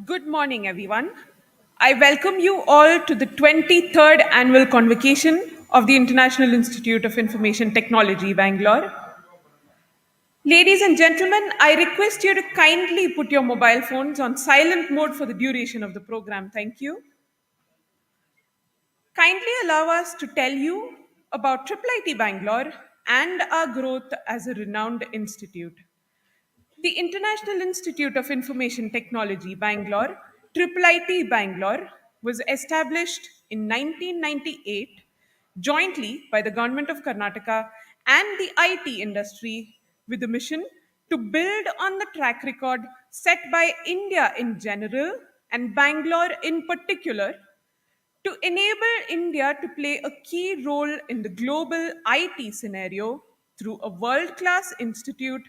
Good morning, everyone. I welcome you all to the 23rd Annual Convocation of the International Institute of Information Technology, Bangalore. Ladies and gentlemen, I request you to kindly put your mobile phones on silent mode for the duration of the program. Thank you. Kindly allow us to tell you about IIIT Bangalore and our growth as a renowned institute. The International Institute of Information Technology, Bangalore, IIIT Bangalore, was established in 1998 jointly by the Government of Karnataka and the IT industry with the mission to build on the track record set by India in general and Bangalore in particular to enable India to play a key role in the global IT scenario through a world class institute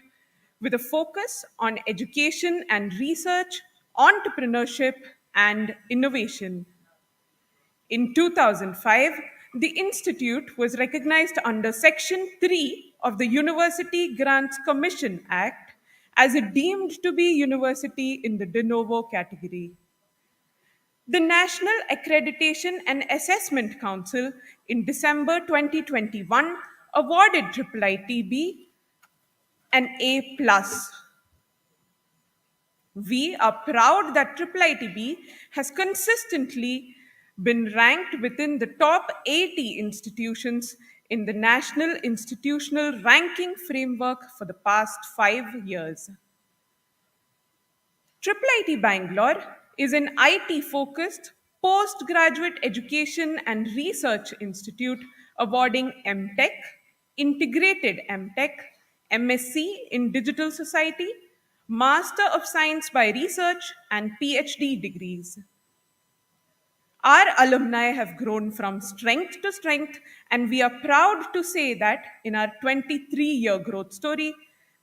with a focus on education and research, entrepreneurship, and innovation. In 2005, the institute was recognized under Section 3 of the University Grants Commission Act as a deemed to be university in the de novo category. The National Accreditation and Assessment Council in December 2021 awarded IIIT-B an A+. We are proud that IIIT-B has consistently been ranked within the top 80 institutions in the National Institutional Ranking Framework for the past 5 years. IIIT Bangalore is an IT focused postgraduate education and research institute awarding MTech, Integrated MTech, MSc in Digital Society, Master of Science by Research, and PhD degrees. Our alumni have grown from strength to strength, and we are proud to say that in our 23-year growth story,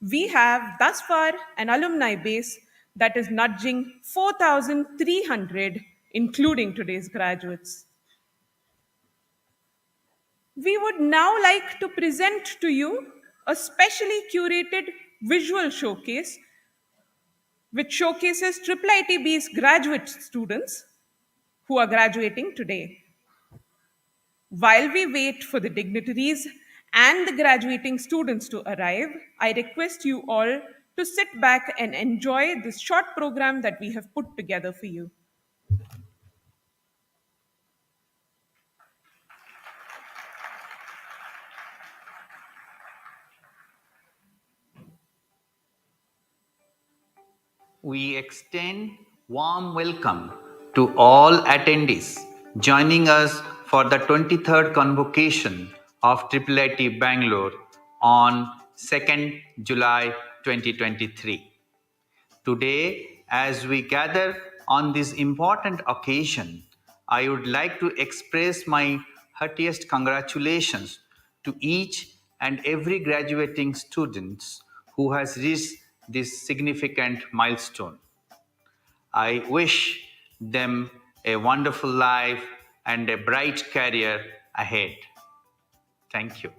we have thus far an alumni base that is nudging 4,300, including today's graduates. We would now like to present to you a specially curated visual showcase which showcases IIIT-B's graduate students who are graduating today. While we wait for the dignitaries and the graduating students to arrive, I request you all to sit back and enjoy this short program that we have put together for you. We extend warm welcome to all attendees joining us for the 23rd convocation of IIIT Bangalore on 2nd July 2023. Today, as we gather on this important occasion, I would like to express my heartiest congratulations to each and every graduating students who has reached this significant milestone. I wish them a wonderful life and a bright career ahead. Thank you.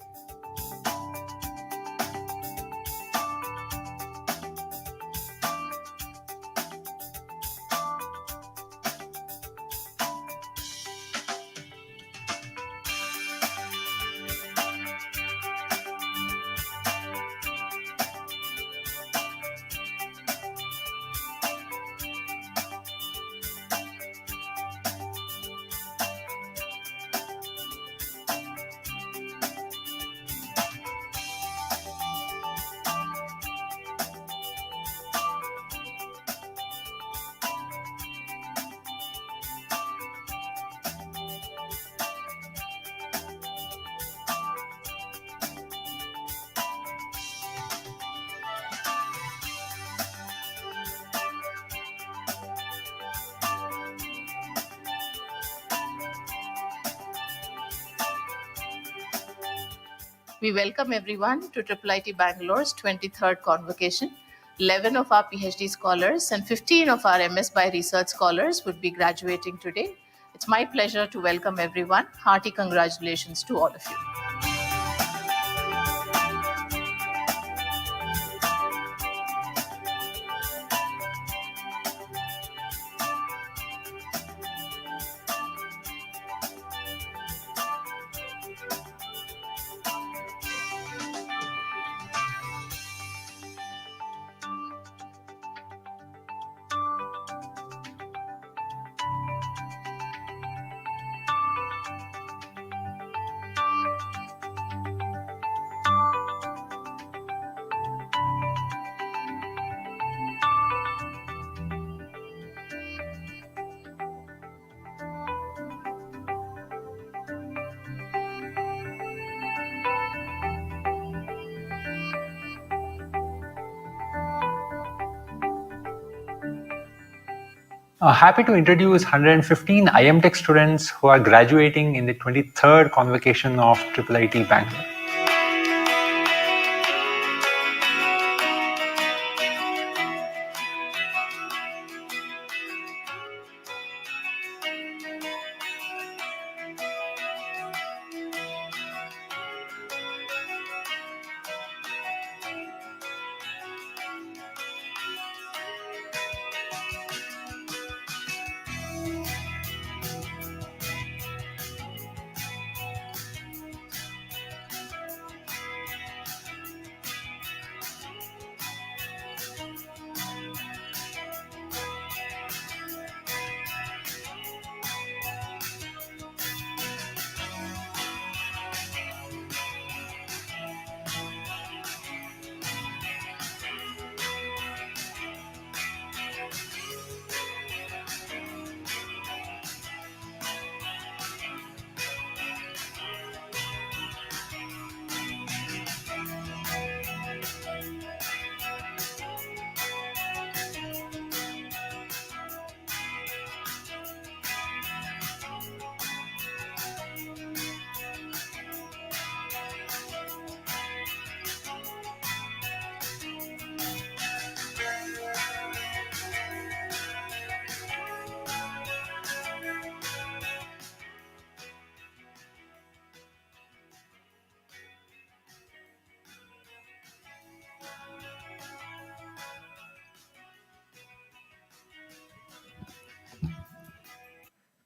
We welcome everyone to IIIT Bangalore's 23rd convocation. 11 of our PhD scholars and 15 of our MS by Research scholars would be graduating today. It's my pleasure to welcome everyone. Hearty congratulations to all of you. Happy to introduce 115 IM Tech students who are graduating in the 23rd convocation of IIIT Bangalore.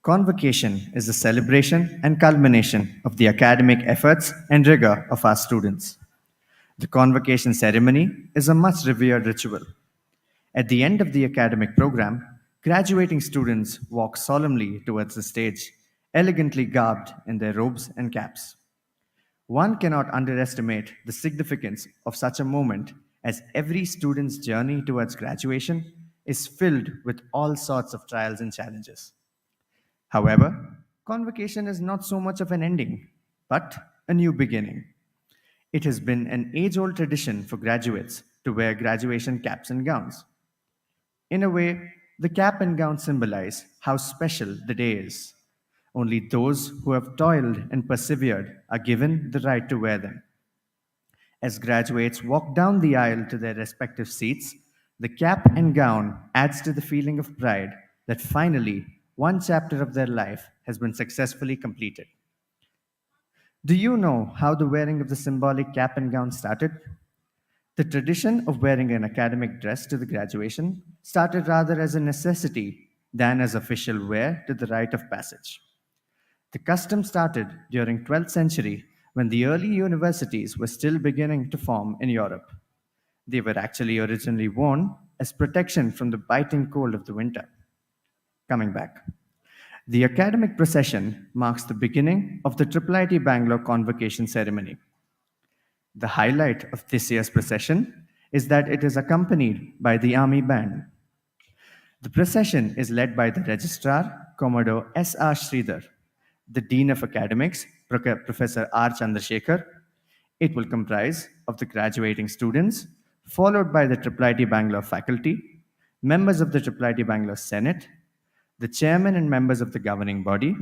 Convocation is the celebration and culmination of the academic efforts and rigor of our students. The convocation ceremony is a much revered ritual. At the end of the academic program, graduating students walk solemnly towards the stage, elegantly garbed in their robes and caps. One cannot underestimate the significance of such a moment, as every student's journey towards graduation is filled with all sorts of trials and challenges. However, convocation is not so much of an ending, but a new beginning. It has been an age old tradition for graduates to wear graduation caps and gowns. In a way, the cap and gown symbolize how special the day is. Only those who have toiled and persevered are given the right to wear them. As graduates walk down the aisle to their respective seats, the cap and gown adds to the feeling of pride that finally one chapter of their life has been successfully completed. Do you know how the wearing of the symbolic cap and gown started? The tradition of wearing an academic dress to the graduation started rather as a necessity than as official wear to the rite of passage. The custom started during 12th century when the early universities were still beginning to form in Europe. They were actually originally worn as protection from the biting cold of the winter. Coming back. The academic procession marks the beginning of the IIIT Bangalore Convocation ceremony. The highlight of this year's procession is that it is accompanied by the Army Band. The procession is led by the Registrar, Commodore S.R. Sridhar, the Dean of Academics, Professor R. Chandrasekhar. It will comprise of the graduating students, followed by the IIIT Bangalore faculty, members of the IIIT Bangalore Senate, the chairman and members of the governing body,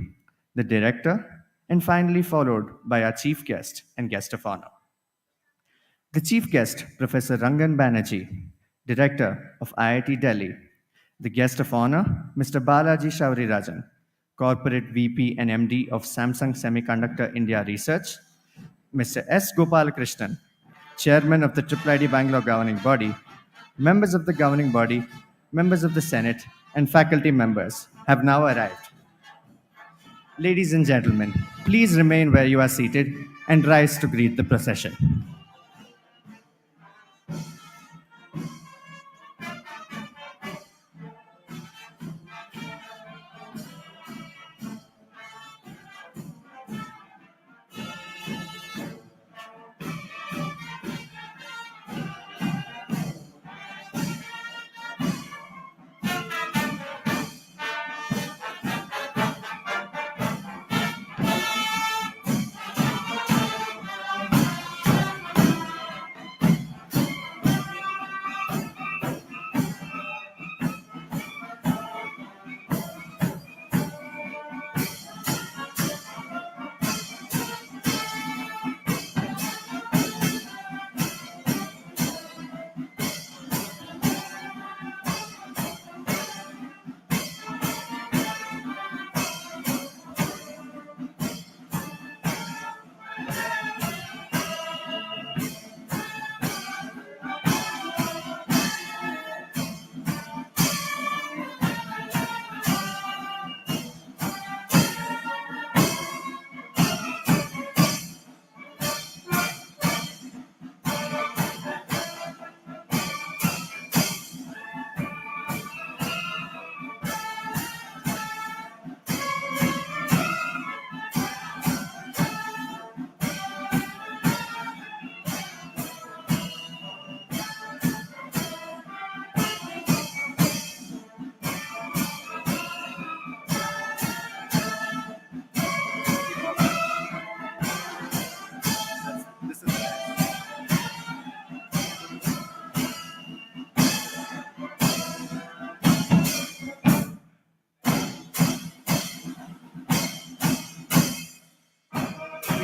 the director, and finally followed by our chief guest and guest of honor. The chief guest, Professor Rangan Banerjee, director of IIT Delhi, the guest of honor, Mr. Balaji Shaurirajan, corporate VP and MD of Samsung Semiconductor India Research, Mr. S. Gopalakrishnan, chairman of the IIIT Bangalore governing body, members of the governing body, members of the Senate, and faculty members have now arrived. Ladies and gentlemen, please remain where you are seated and rise to greet the procession.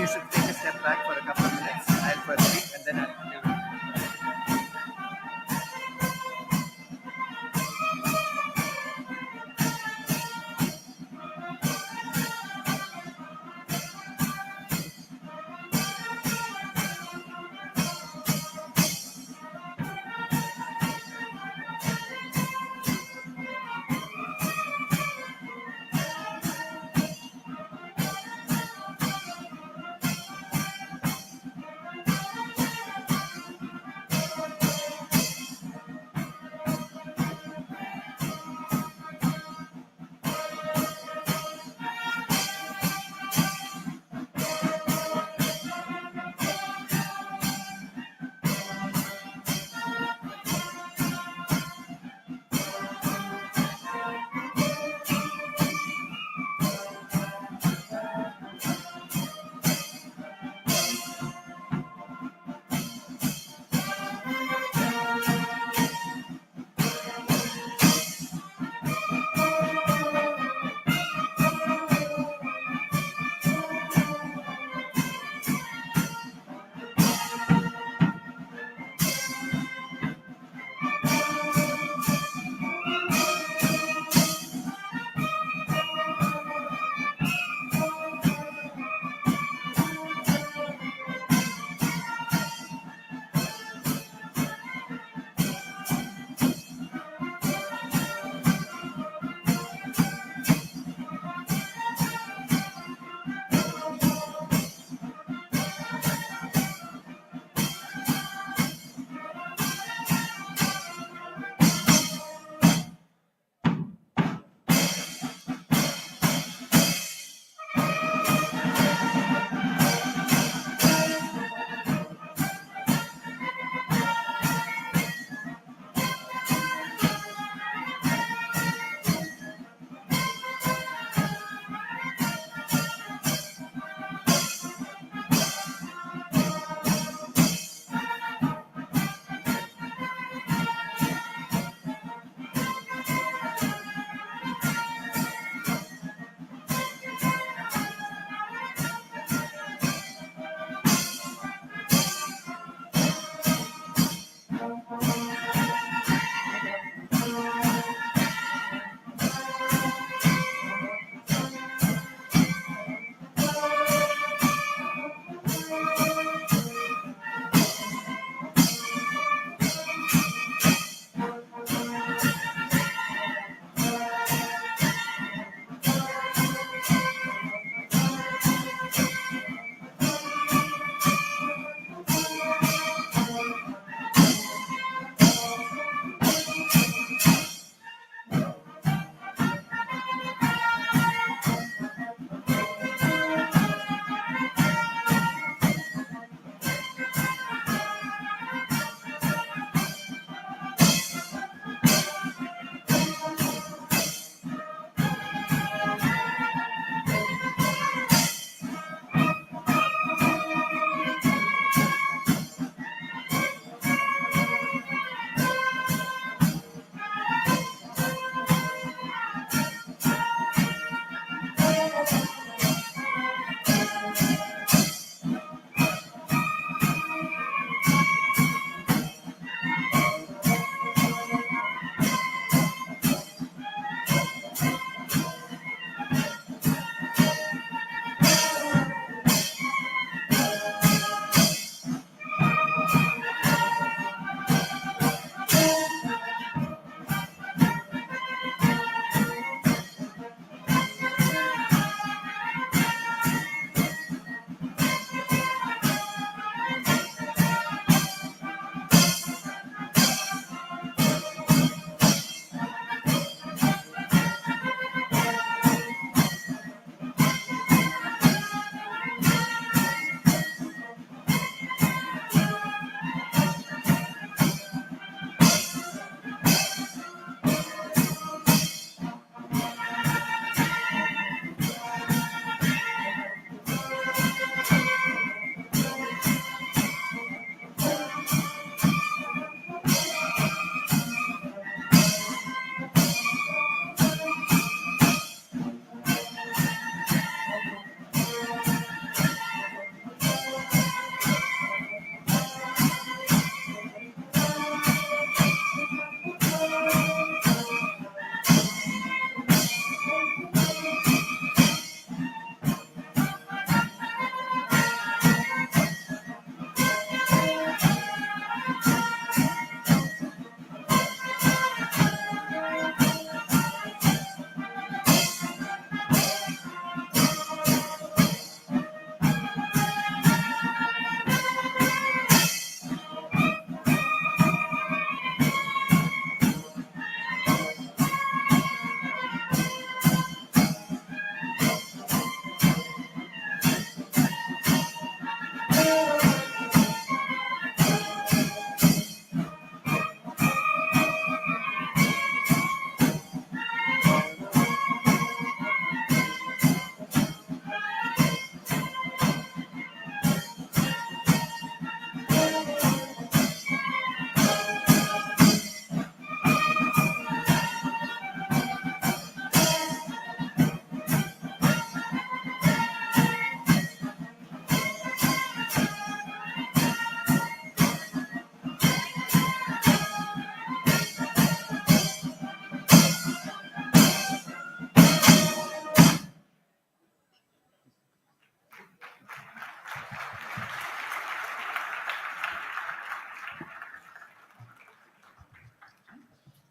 you should take a step back for a couple of minutes. I'll first speak and then I'll give it.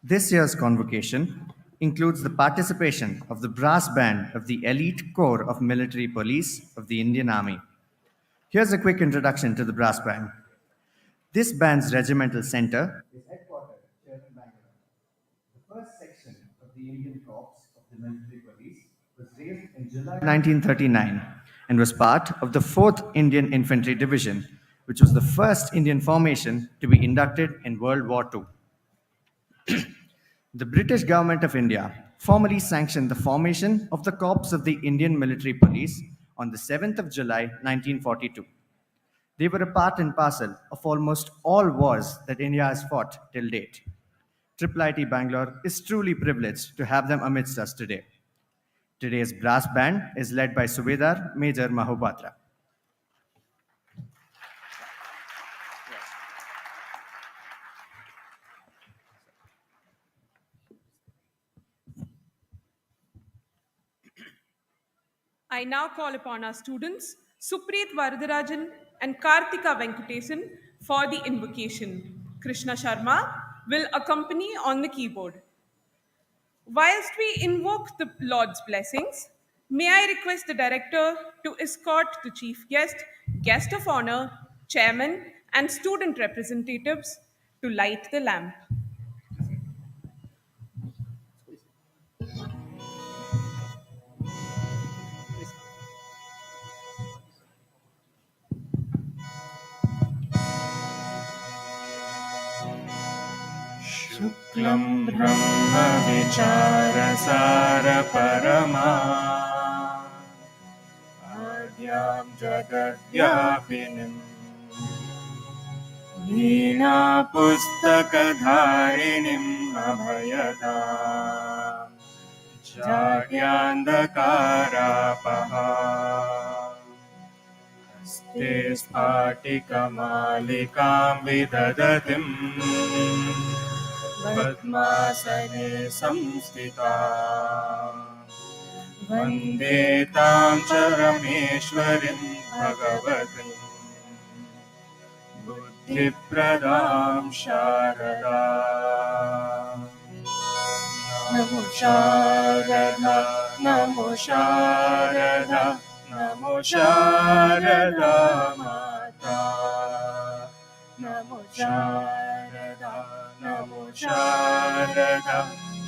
This year's convocation includes the participation of the brass band of the elite corps of military police of the Indian Army. Here's a quick introduction to the brass band. This band's regimental center is headquartered here in Bangalore. The first section of the Indian Corps of the Military Police was raised in July 1939 and was part of the 4th Indian Infantry Division, which was the first Indian formation to be inducted in World War II. The British Government of India formally sanctioned the formation of the Corps of the Indian Military Police on the 7th of July 1942. They were a part and parcel of almost all wars that India has fought till date. IIIT Bangalore is truly privileged to have them amidst us today. Today's brass band is led by Subedar Major Mahopatra. I now call upon our students, Supreet Varadarajan and Kartika Venkatesan, for the invocation. Krishna Sharma will accompany on the keyboard. Whilst we invoke the Lord's blessings, may I request the director to escort the chief guest, guest of honor, chairman, and student representatives to light the lamp. शुक्लं ब्रह्मविचारसारपरमा आद्यां जगद्व्यापिनीम् वीणापुस्तकधारिणीम् अभयदाम् जाड्यान्धकारापहा हस्ते स्फाटिकमालिकां विदधतीम् पद्मासने संस्थिता वन्दे तां चरमेश्वरीं भगवतीं बुद्धिप्रदां शारदा नमो शारदा नमो शारदा नमो शारदा माता नमो शारदा नमो शारदा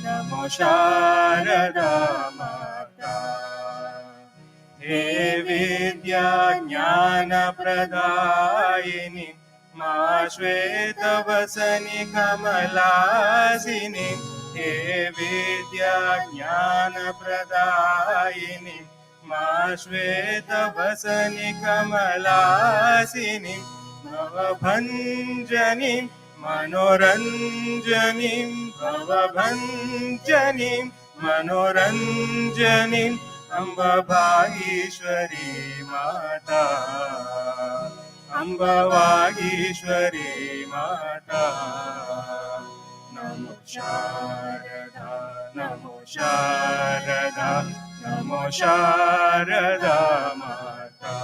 नमो शारदा माता हे विद्या ज्ञानप्रदायिनी मा श्वेतवसनि कमलासिनी हे विद्या ज्ञानप्रदायिनी मा श्वेतवसनि कमलासिनी भवभञ्जनीं मनोरञ्जनीं भवभञ्जनीं मनोरञ्जनीं अम्बवागीश्वरी माता अम्बवागीश्वरी माता नमो शारदा नमो शारदा नमो शारदा माता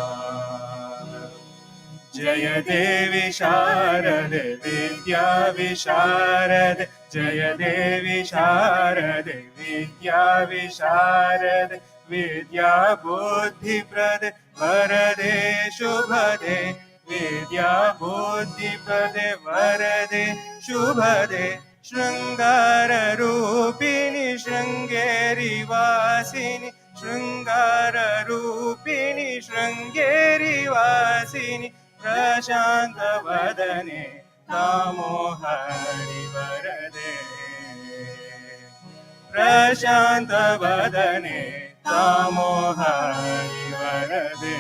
जय देवी शारदे विद्या विशारद जय देवी शारदे विद्या विशारद विद्या बुद्धिप्रद वरदे शुभदे विद्या बुद्धिप्रदे वरदे शुभदे शृंगार रूपिणी शृंगेरी वासिनी शृंगार रूपिणी शृंगेरी वासिनी प्रशांत वदने तामोहरि वरदे प्रशांत वदने तामोहरि वरदे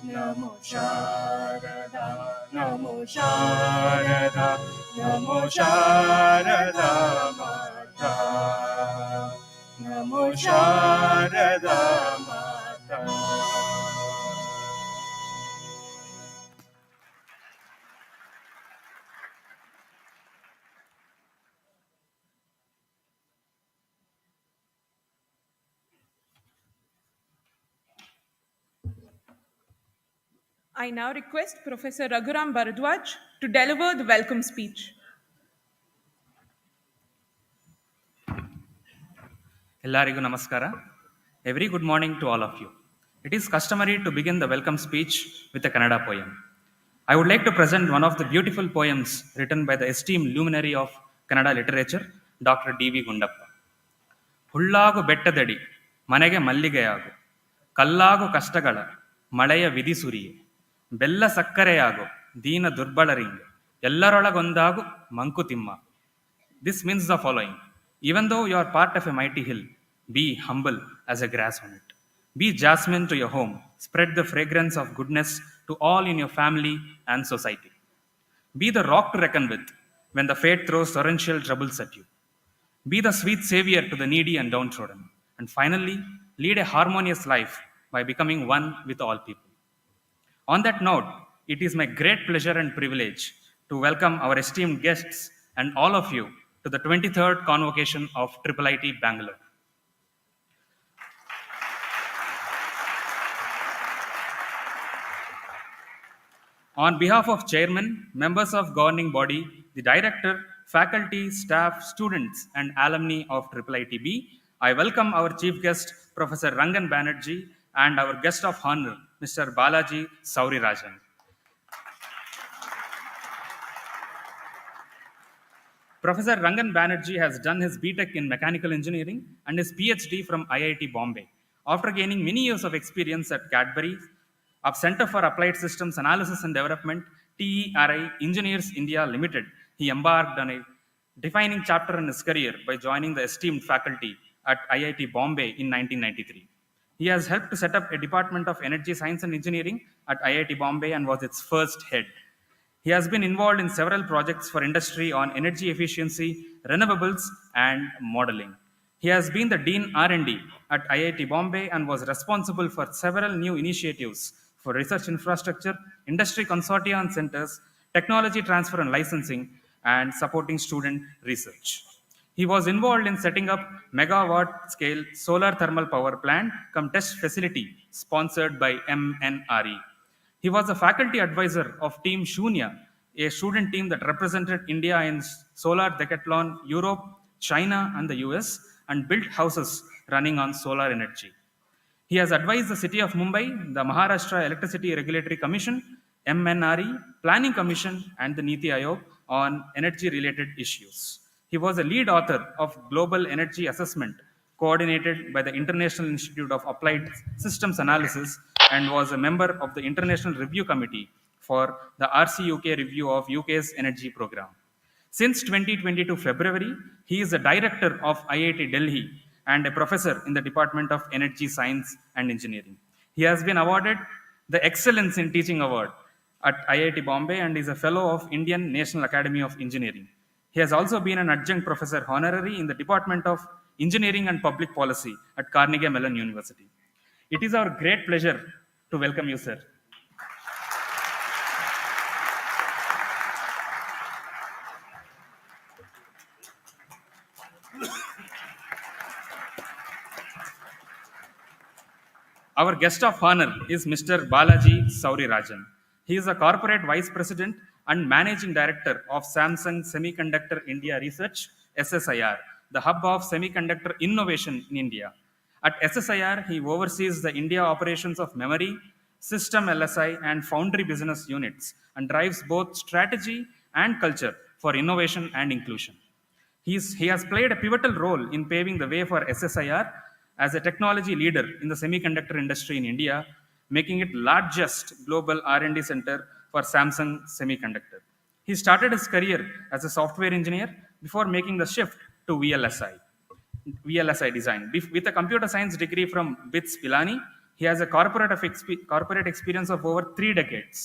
नमो शारदा नमो शारदा नमो शारदा माता नमो शारदा माता I now request Professor Raghuram Bharadwaj to deliver the welcome speech. ಎಲ್ಲರಿಗೂ ನಮಸ್ಕಾರ. A very good morning to all of you. It is customary to begin the welcome speech with a Kannada poem. I would like to present one of the beautiful poems written by the esteemed luminary of Kannada literature, Dr. D.V. Gundappa. ಹುಳ್ಳಾಗು ಬೆಟ್ಟದಡಿ ಮನೆಗೆ ಮಲ್ಲಿಗೆಯಾಗು, ಕಲ್ಲಾಗು ಕಷ್ಟಗಳ ಮಳೆಯ ವಿಧಿ ಸುರಿಯೆ, ಬೆಲ್ಲ ಸಕ್ಕರೆಯಾಗು ದೀನ ದುರ್ಬಲರಿಂಗೆ, ಎಲ್ಲರೊಳಗೊಂದಾಗು Mankutimma. This means the following: even though you are part of a mighty hill, be humble as a grass on it. Be jasmine to your home, spread the fragrance of goodness to all in your family and society. Be the rock to reckon with when the fate throws torrential troubles at you. Be the sweet savior to the needy and downtrodden. And finally, lead a harmonious life by becoming one with all people. On that note, it is my great pleasure and privilege to welcome our esteemed guests and all of you to the 23rd Convocation of IIIT Bangalore. On behalf of Chairman, members of governing body, the Director, faculty, staff, students, and alumni of IIIT-B, I welcome our Chief Guest, Professor Rangan Banerjee, and our Guest of Honor, Mr. Balaji Saurirajan. Professor Rangan Banerjee has done his BTech in Mechanical Engineering and his PhD from IIT Bombay. After gaining many years of experience at Cadbury, of Center for Applied Systems Analysis and Development, TERI Engineers India Limited, he embarked on a defining chapter in his career by joining the esteemed faculty at IIT Bombay in 1993. He has helped to set up a Department of Energy Science and Engineering at IIT Bombay and was its first head. He has been involved in several projects for industry on energy efficiency, renewables, and modeling. He has been the Dean R&D at IIT Bombay and was responsible for several new initiatives for research infrastructure, industry consortia and centers, technology transfer and licensing, and supporting student research. He was involved in setting up megawatt-scale solar thermal power plant cum test facility sponsored by MNRE. He was a faculty advisor of Team Shunya, a student team that represented India in solar decathlon Europe, China, and the US, and built houses running on solar energy. He has advised the City of Mumbai, the Maharashtra Electricity Regulatory Commission, MNRE, Planning Commission, and the Niti Aayog on energy-related issues. He was a lead author of Global Energy Assessment, coordinated by the International Institute of Applied Systems Analysis, and was a member of the International Review Committee for the RCUK review of UK's energy program. Since 2022 February, he is the director of IIT Delhi and a professor in the Department of Energy Science and Engineering. He has been awarded the Excellence in Teaching Award at IIT Bombay and is a fellow of Indian National Academy of Engineering. He has also been an adjunct professor honorary in the Department of Engineering and Public Policy at Carnegie Mellon University. It is our great pleasure to welcome you, sir. Our guest of honor is Mr. Balaji Saurirajan. He is a corporate vice president and managing director of Samsung Semiconductor India Research, SSIR, the hub of semiconductor innovation in India. At SSIR, he oversees the India operations of memory, system LSI, and foundry business units and drives both strategy and culture for innovation and inclusion. He has played a pivotal role in paving the way for SSIR as a technology leader in the semiconductor industry in India, making it largest global R&D center for Samsung Semiconductor. He started his career as a software engineer before making the shift to VLSI design. With a computer science degree from BITS Pilani, he has a corporate experience of over 3 decades.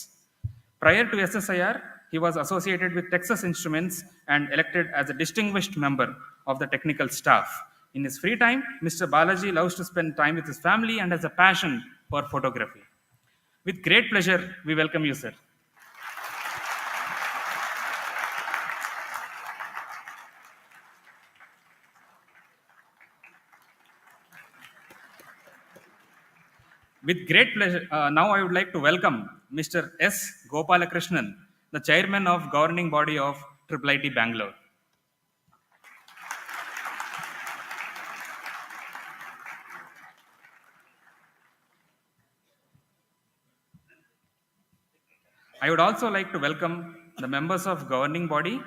Prior to SSIR, he was associated with Texas Instruments and elected as a distinguished member of the technical staff. In his free time, Mr. Balaji loves to spend time with his family and has a passion for photography. With great pleasure, we welcome you, sir. With great pleasure, now I would like to welcome Mr. S. Gopalakrishnan, the chairman of governing body of IIIT Bangalore. I would also like to welcome the members of governing body,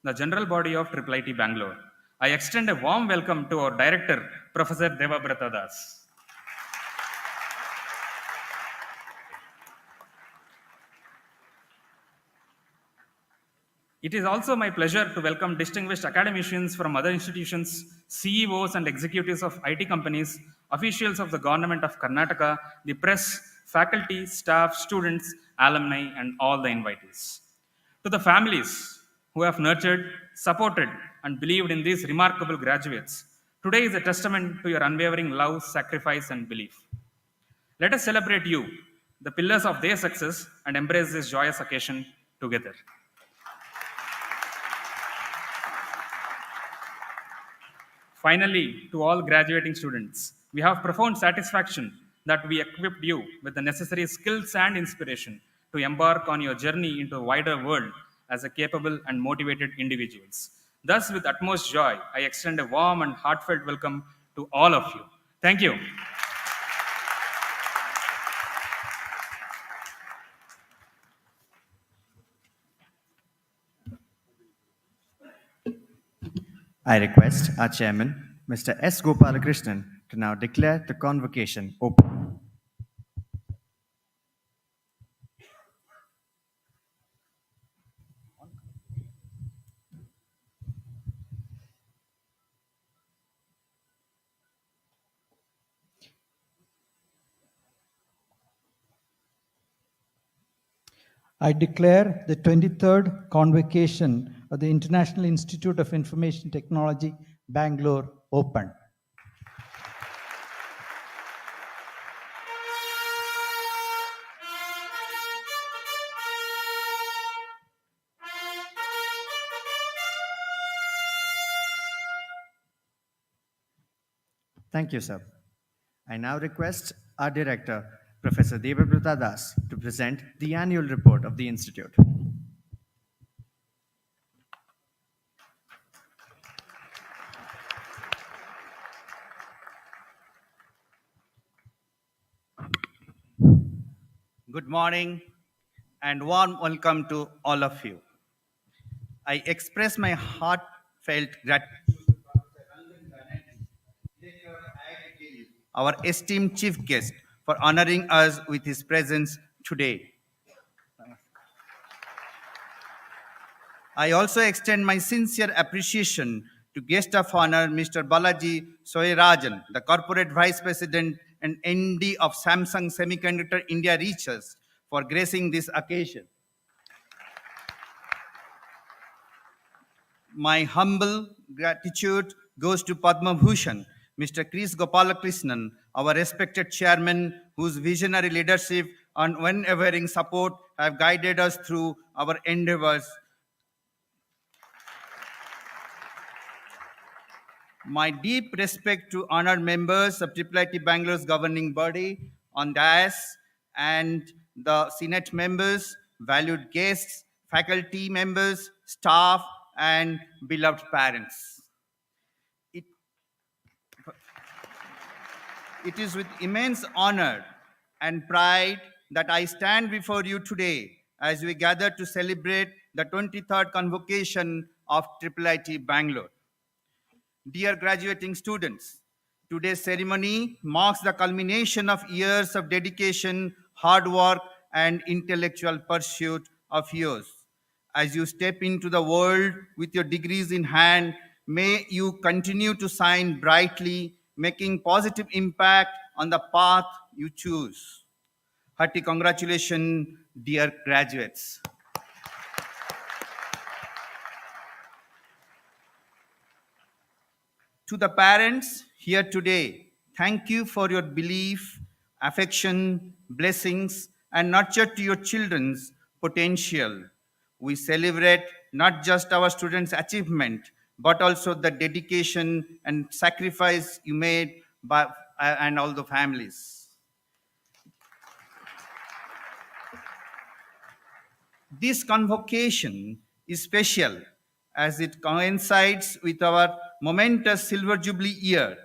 the general body of IIIT Bangalore. I extend a warm welcome to our director, Professor Devabrata Das. It is also my pleasure to welcome distinguished academicians from other institutions, CEOs and executives of IT companies, officials of the government of Karnataka, the press, faculty, staff, students, alumni, and all the invitees. To the families who have nurtured, supported, and believed in these remarkable graduates, today is a testament to your unwavering love, sacrifice, and belief. Let us celebrate you, the pillars of their success, and embrace this joyous occasion together. Finally, to all graduating students, we have profound satisfaction that we equipped you with the necessary skills and inspiration to embark on your journey into a wider world as a capable and motivated individuals. Thus, with utmost joy, I extend a warm and heartfelt welcome to all of you. Thank you. I request our chairman, Mr. S. Gopalakrishnan, to now declare the convocation open. I declare the 23rd Convocation of the International Institute of Information Technology, Bangalore, open. Thank you, sir. I now request our director, Professor Devabrata Das, to present the annual report of the Institute. Good morning and warm welcome to all of you. I express my heartfelt gratitude to Professor Rangan Banerjee, Director of IIT, our esteemed chief guest, for honoring us with his presence today. I also extend my sincere appreciation to guest of honor, Mr. Balaji Soyarajan, the Corporate Vice President and MD of Samsung Semiconductor India Research, for gracing this occasion. My humble gratitude goes to Padma Bhushan, Mr. Chris Gopalakrishnan, our respected chairman, whose visionary leadership and unwavering support have guided us through our endeavors. My deep respect to honored members of IIIT Bangalore's governing body on dais and the Senate members, valued guests, faculty members, staff, and beloved parents. It is with immense honor and pride that I stand before you today as we gather to celebrate the 23rd Convocation of IIIT Bangalore. Dear graduating students, today's ceremony marks the culmination of years of dedication, hard work, and intellectual pursuit of yours. As you step into the world with your degrees in hand, may you continue to shine brightly, making positive impact on the path you choose. Hearty congratulations, dear graduates. To the parents here today, thank you for your belief, affection, blessings, and nurture to your children's potential. We celebrate not just our students' achievement, but also the dedication and sacrifice you made by and all the families. This convocation is special as it coincides with our momentous Silver Jubilee year.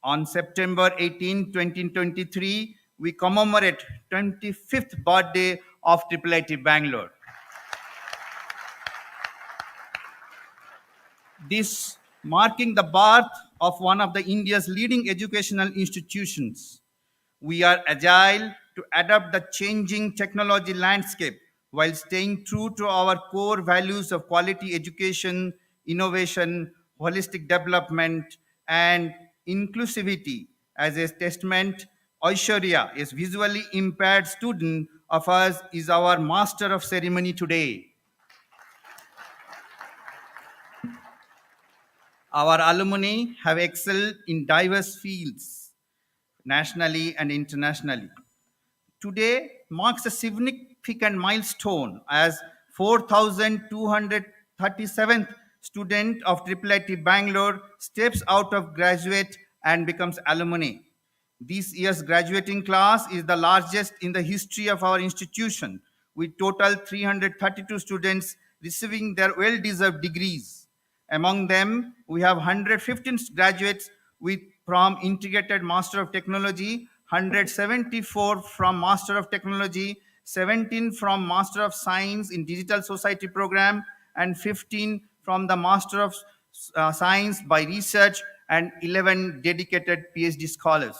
On September 18, 2023, we commemorate 25th birthday of IIIT Bangalore. This marking the birth of one of the India's leading educational institutions. We are agile to adapt the changing technology landscape while staying true to our core values of quality education, innovation, holistic development, and inclusivity. As a testament, Aishwarya, a visually impaired student of us, is our master of ceremony today. Our alumni have excelled in diverse fields, nationally and internationally. Today marks a significant milestone as 4,237th student of IIIT Bangalore steps out of graduate and becomes alumni. This year's graduating class is the largest in the history of our institution, with total 332 students receiving their well-deserved degrees. Among them, we have 115 graduates from Integrated Master of Technology, 174 from Master of Technology, 17 from Master of Science in Digital Society program, and 15 from the Master of Science by Research, and 11 dedicated PhD scholars.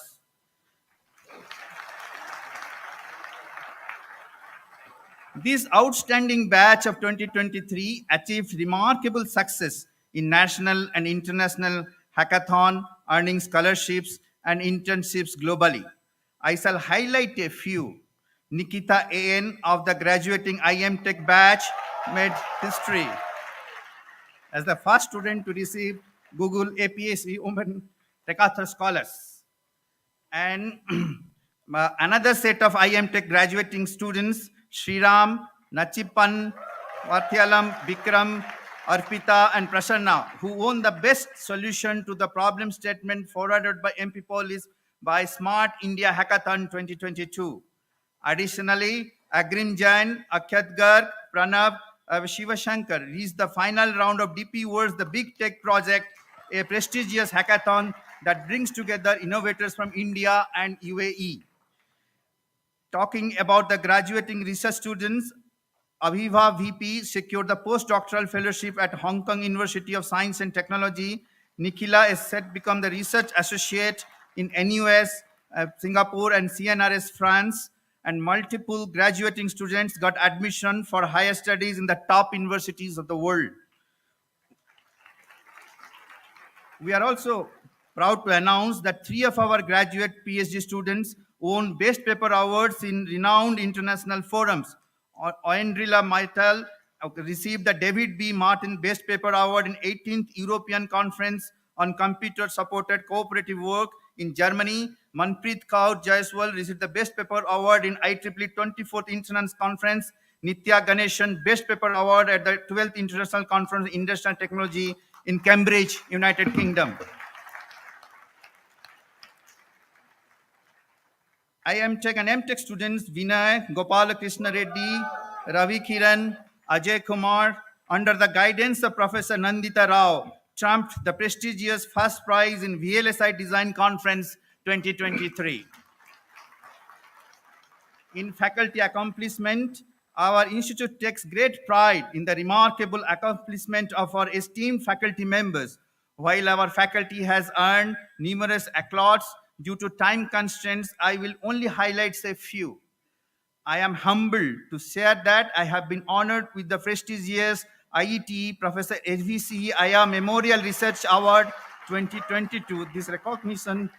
This outstanding batch of 2023 achieved remarkable success in national and international hackathon, earning scholarships and internships globally. I shall highlight a few. Nikita AN of the graduating IM Tech batch made history as the first student to receive Google APSC Women Hackathon Scholars. And another set of IM Tech graduating students, Sriram, Nachipan, Vatyalam, Bikram, Arpita, and Prasanna, who won the best solution to the problem statement forwarded by MP Police by Smart India Hackathon 2022. Additionally, Agrim Jain, Akhyat Garg, Pranav, Shivashankar reached the final round of DP World's The Big Tech Project, a prestigious hackathon that brings together innovators from India and UAE. Talking about the graduating research students, Aviva VP secured the postdoctoral fellowship at Hong Kong University of Science and Technology. Nikhila is set to become the research associate in NUS, Singapore, and CNRS France. And multiple graduating students got admission for higher studies in the top universities of the world. We are also proud to announce that 3 of our graduate PhD students won Best Paper Awards in renowned international forums. Oendrila Maital received the David B. Martin Best Paper Award in 18th European Conference on Computer-Supported Cooperative Work in Germany. Manpreet Kaur Jaiswal received the Best Paper Award in IEEE 24th International Conference. Nitya Ganeshan Best Paper Award at the 12th International Conference on Industrial Technology in Cambridge, United Kingdom. IM Tech and MTech students Vinay, Gopalakrishna Reddy, Ravi Kiran, Ajay Kumar, under the guidance of Professor Nandita Rao, trumped the prestigious first prize in VLSI Design Conference 2023. In faculty accomplishment, our institute takes great pride in the remarkable accomplishment of our esteemed faculty members. While our faculty has earned numerous accolades, due to time constraints, I will only highlight a few. I am humbled to share that I have been honored with the prestigious IET Professor HVC Aya Memorial Research Award 2022. This recognition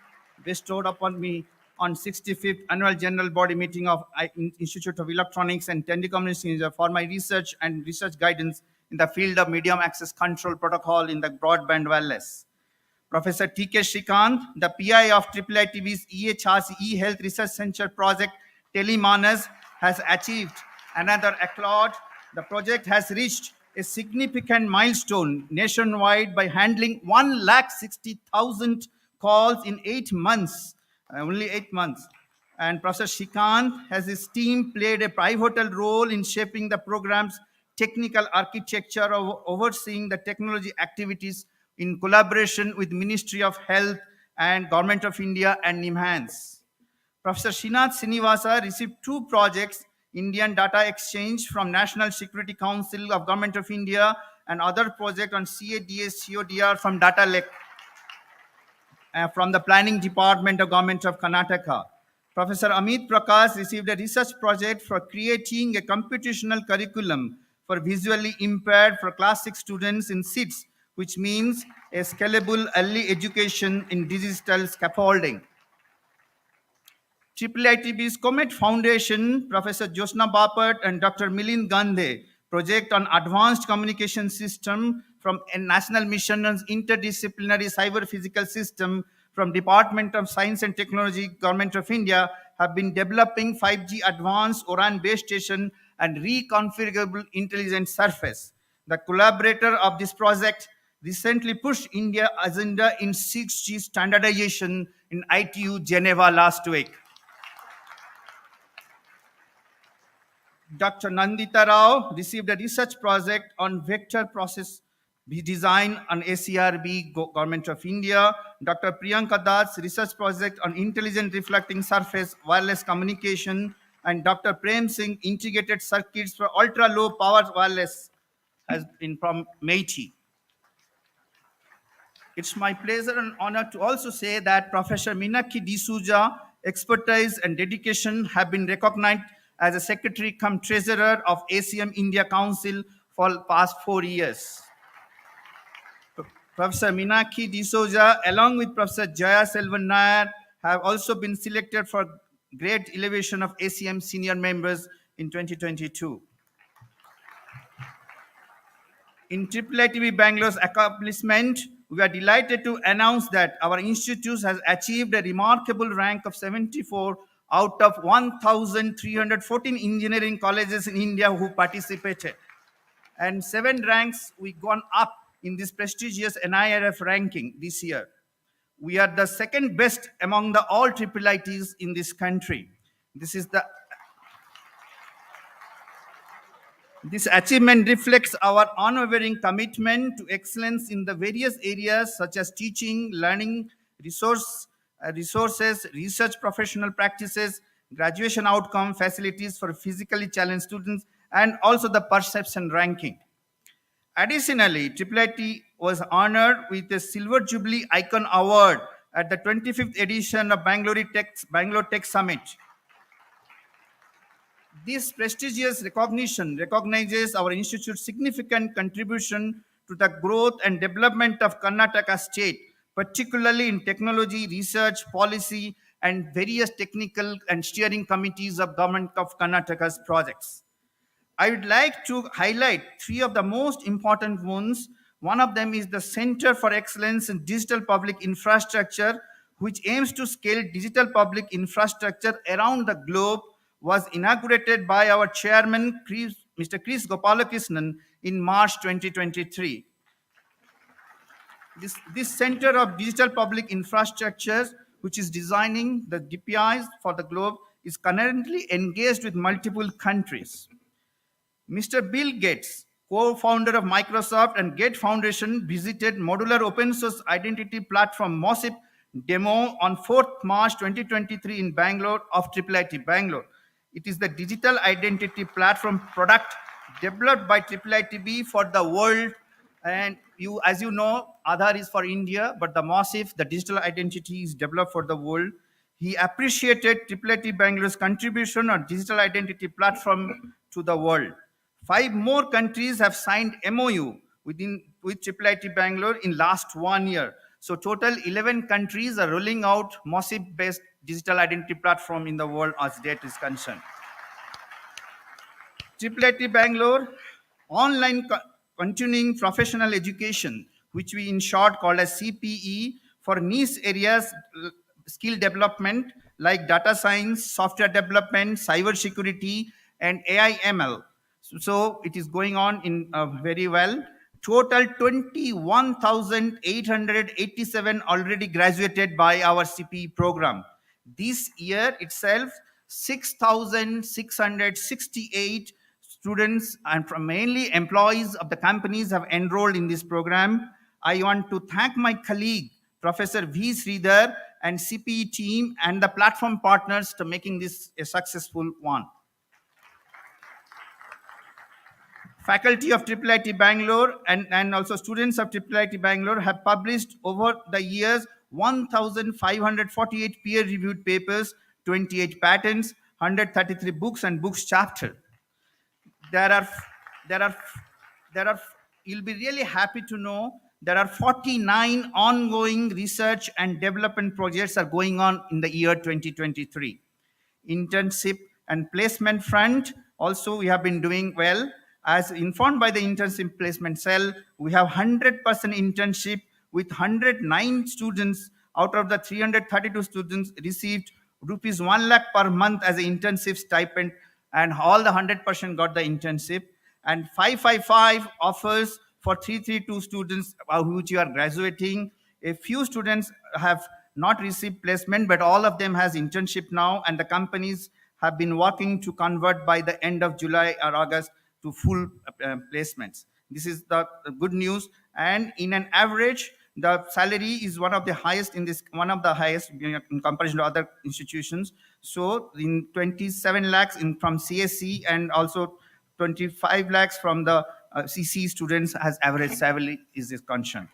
bestowed upon me on 65th Annual General Body Meeting of Institute of Electronics and Telecommunications for my research and research guidance in the field of medium access control protocol in the broadband wireless. Professor T.K. Shrikant, the PI of IIIT-B's EHRC e-Health Research Center project Telemanas, has achieved another accolade. The project has reached a significant milestone nationwide by handling 160,000 calls in 8 months, only 8 months. And Professor Shrikant has his team played a pivotal role in shaping the program's technical architecture of overseeing the technology activities in collaboration with Ministry of Health and Government of India and NIMHANS. Professor Srinath Srinivasa received 2 projects Indian Data Exchange from National Security Council of Government of India, and other project on CADS, CODR from Data Lake from the Planning Department of Government of Karnataka. Professor Amit Prakash received a research project for creating a computational curriculum for visually impaired for class 6 students in SITS, which means a scalable early education in digital scaffolding. IIIT-B's Comet Foundation, Professor Josna Bapat and Dr. Milind Gandhe, project on advanced communication system from a national mission on interdisciplinary cyber physical system from Department of Science and Technology, Government of India, have been developing 5G advanced ORAN base station and reconfigurable intelligent surface. The collaborator of this project recently pushed India agenda in 6G standardization in ITU Geneva last week. Dr. Nandita Rao received a research project on vector process design on ACRB, Government of India. Dr. Priyanka Das research project on intelligent reflecting surface wireless communication, and Dr. Prem Singh integrated circuits for ultra low power wireless has been from MEITI. It's my pleasure and honor to also say that Professor Minaki D'Souza expertise and dedication have been recognized as a Secretary cum Treasurer of ACM India Council for the past 4 years. Professor Minaki D'Souza, along with Professor Jaya Selvan Nair, have also been selected for Great Elevation of ACM senior members in 2022. In IIIT Bangalore's accomplishment, we are delighted to announce that our institute has achieved a remarkable rank of 74 out of 1,314 engineering colleges in India who participated. And 7 ranks we gone up in this prestigious NIRF ranking this year. We are the second best among the all IIITs in this country. This achievement reflects our unwavering commitment to excellence in the various areas such as teaching, learning, resources, research professional practices, graduation outcome facilities for physically challenged students, and also the perception ranking. Additionally, IIIT was honored with a Silver Jubilee Icon Award at the 25th edition of Bangalore Tech Summit. This prestigious recognition recognizes our institute's significant contribution to the growth and development of Karnataka state, particularly in technology, research, policy, and various technical and steering committees of Government of Karnataka's projects. I would like to highlight 3 of the most important ones. One of them is the Center for Excellence in Digital Public Infrastructure, which aims to scale digital public infrastructure around the globe, was inaugurated by our chairman, Mr. Chris Gopalakrishnan, in March 2023. This Center of Digital Public Infrastructure, which is designing the DPIs for the globe, is currently engaged with multiple countries. Mr. Bill Gates, co-founder of Microsoft and Gates Foundation, visited modular open source identity platform MOSIP demo on 4th March 2023 in Bangalore of IIIT Bangalore. It is the digital identity platform product developed by IIIT-B for the world. And as you know, Aadhaar is for India, but the MOSIF, the digital identity, is developed for the world. He appreciated IIIT Bangalore's contribution on digital identity platform to the world. 5 more countries have signed MOU with IIIT Bangalore in last 1 year. So total 11 countries are rolling out MOSIP-based digital identity platform in the world as date is concerned. IIIT Bangalore online continuing professional education, which we in short call as CPE, for niche areas skill development like data science, software development, cyber security, and AI ML. So it is going on in very well. Total 21,887 already graduated by our CPE program. This year itself, 6,668 students and from mainly employees of the companies have enrolled in this program. I want to thank my colleague, Professor V. Sridhar, and CPE team and the platform partners to making this a successful one. Faculty of IIIT Bangalore and also students of IIIT Bangalore have published over the years 1,548 peer-reviewed papers, 28 patents, 133 books and books chapter. There are, there are, there are, you'll be really happy to know there are 49 ongoing research and development projects are going on in the year 2023. Internship and placement front, also we have been doing well. As informed by the internship placement cell, we have 100% internship with 109 students out of the 332 students received rupees 1 lakh per month as an internship stipend, and all the 100% got the internship, and 555 offers for 332 students which you are graduating. A few students have not received placement, but all of them has internship now, and the companies have been working to convert by the end of July or August to full placements. This is the good news. And in an average, the salary is one of the highest in comparison to other institutions. So in 27 lakhs from CSC and also 25 lakhs from the CC students as average salary is concerned.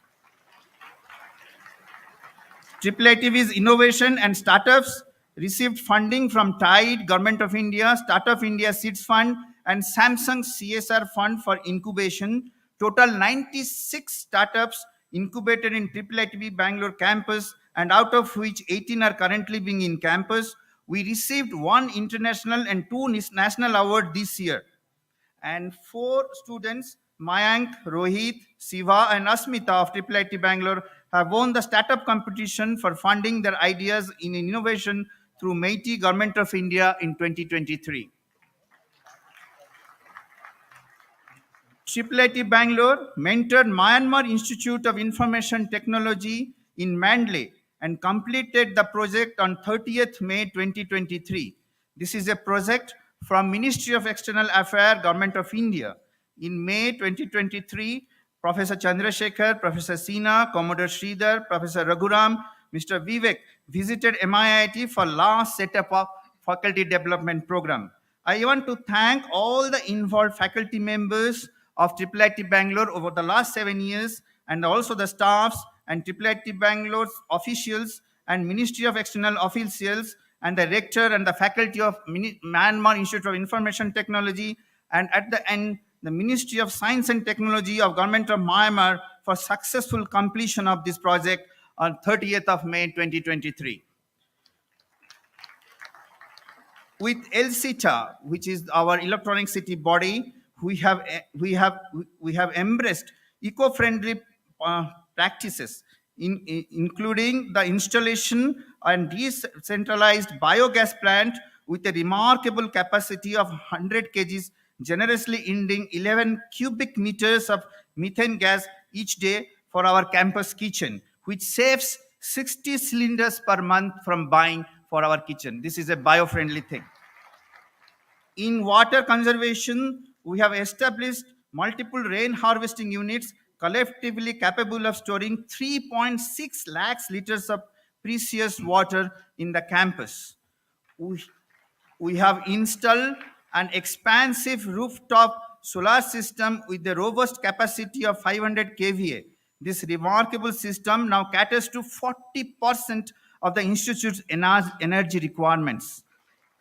IIIT-B's innovation and startups received funding from TIDE, Government of India, Startup India Seeds Fund, and Samsung CSR Fund for incubation. Total 96 startups incubated in IIIT Bangalore campus, and out of which 18 are currently being in campus. We received 1 international and 2 national award this year. And 4 students, Mayank, Rohit, Siva, and Asmita of IIIT Bangalore have won the startup competition for funding their ideas in innovation through MeitY Government of India in 2023. IIIT Bangalore mentored Myanmar Institute of Information Technology in Mandalay and completed the project on 30th May 2023. This is a project from Ministry of External Affairs, Government of India. In May 2023, Professor Chandrasekhar, Professor Sina, Commodore Sridhar, Professor Raghuram, Mr. Vivek visited MIIT for last setup of faculty development program. I want to thank all the involved faculty members of IIIT Bangalore over the last 7 years, and also the staffs and IIIT Bangalore's officials and Ministry of External officials and the rector and the faculty of Myanmar Institute of Information Technology, and at the end, the Ministry of Science and Technology of Government of Myanmar for successful completion of this project on 30th of May 2023. With LCTA, which is our electronic city body, we have embraced eco-friendly practices, including the installation and decentralized biogas plant with a remarkable capacity of 100 kgs, generously yielding 11 cubic meters of methane gas each day for our campus kitchen, which saves 60 cylinders per month from buying for our kitchen. This is a bio-friendly thing. In water conservation, we have established multiple rain harvesting units collectively capable of storing 3.6 lakhs liters of precious water in the campus. We have installed an expansive rooftop solar system with a robust capacity of 500 kVA. This remarkable system now caters to 40% of the institute's energy requirements.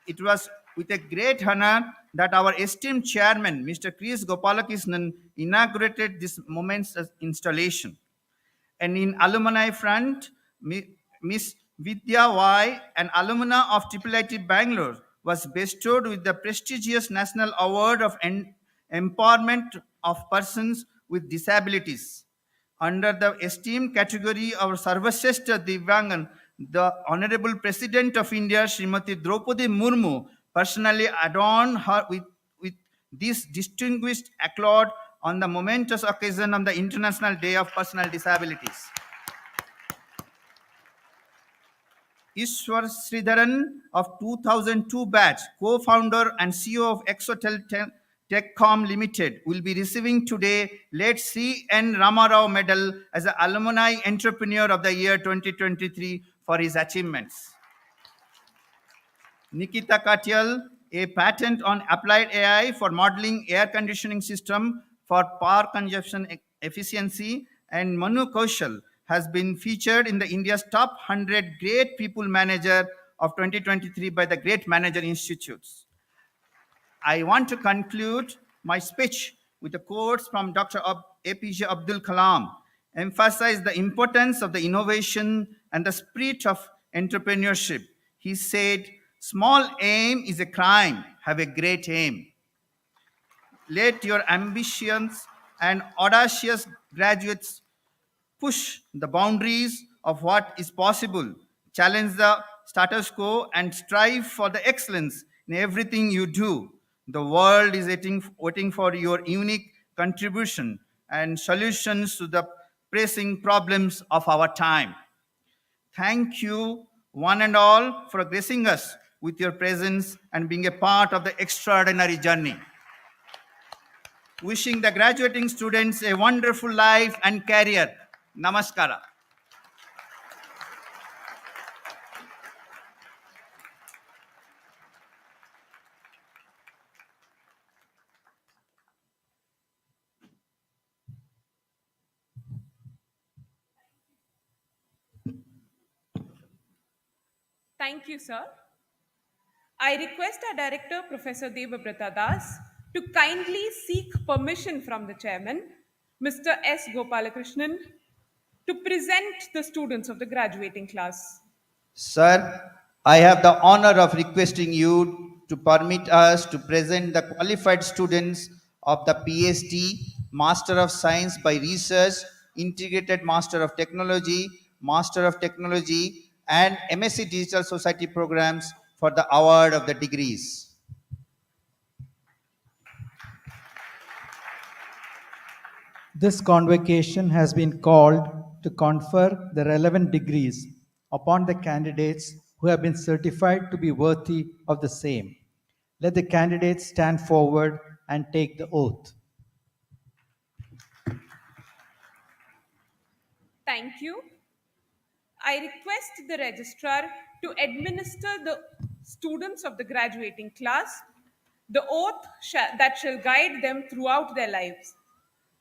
It was with a great honor that our esteemed chairman, Mr. Chris Gopalakrishnan, inaugurated this momentous installation. And in alumni front, Miss Vidya Y, an alumna of IIIT Bangalore, was bestowed with the prestigious National Award of Empowerment of Persons with Disabilities. Under the esteemed category of Sarvashrestha Divyangan, the Honorable President of India, Srimati Draupadi Murmu, personally adorned her with this distinguished accolade on the momentous occasion of the International Day of Personal Disabilities. Ishwar Sridharan of 2002 batch, co-founder and CEO of Exotel Techcom Limited, will be receiving today late C. N. Ramarao Medal as an Alumni Entrepreneur of the Year 2023 for his achievements. Nikita Katyal a patent on applied AI for modeling air conditioning system for power consumption efficiency, and Manu Kaushal has been featured in the India's top 100 Great People Manager of 2023 by the Great Manager Institutes. I want to conclude my speech with a quote from Dr. APJ Abdul Kalam, emphasize the importance of the innovation and the spirit of entrepreneurship. He said, "Small aim is a crime, have a great aim." Let your ambitions and audacious graduates push the boundaries of what is possible, challenge the status quo, and strive for the excellence in everything you do. The world is waiting for your unique contribution and solutions to the pressing problems of our time. Thank you, one and all, for gracing us with your presence and being a part of the extraordinary journey. Wishing the graduating students a wonderful life and career. Namaskara. Thank you, sir. I request our director, Professor Debabrata Das, to kindly seek permission from the chairman, Mr. S. Gopalakrishnan, to present the students of the graduating class. Sir, I have the honor of requesting you to permit us to present the qualified students of the PhD, Master of Science by Research, Integrated Master of Technology, and MSc Digital Society programs for the award of the degrees. This convocation has been called to confer the relevant degrees upon the candidates who have been certified to be worthy of the same. Let the candidates stand forward and take the oath. Thank you. I request the registrar to administer the students of the graduating class the oath that shall guide them throughout their lives.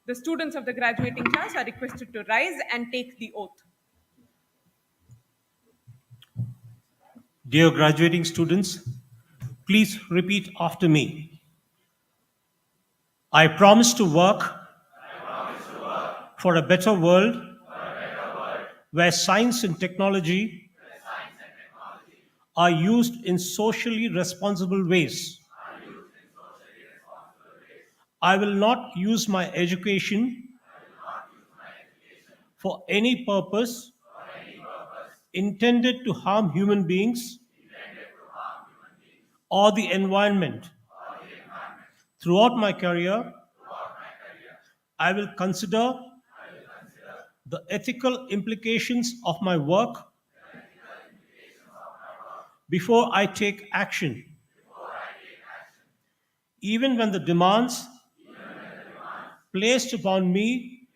The students of the graduating class are requested to rise and take the oath. Dear graduating students, please repeat after me. I promise to work for a better world where science and technology are used in socially responsible ways. I will not use my education for any purpose intended to harm human beings or the environment. Throughout my career, I will consider the ethical implications of my work before I take action. Even when the demands placed upon me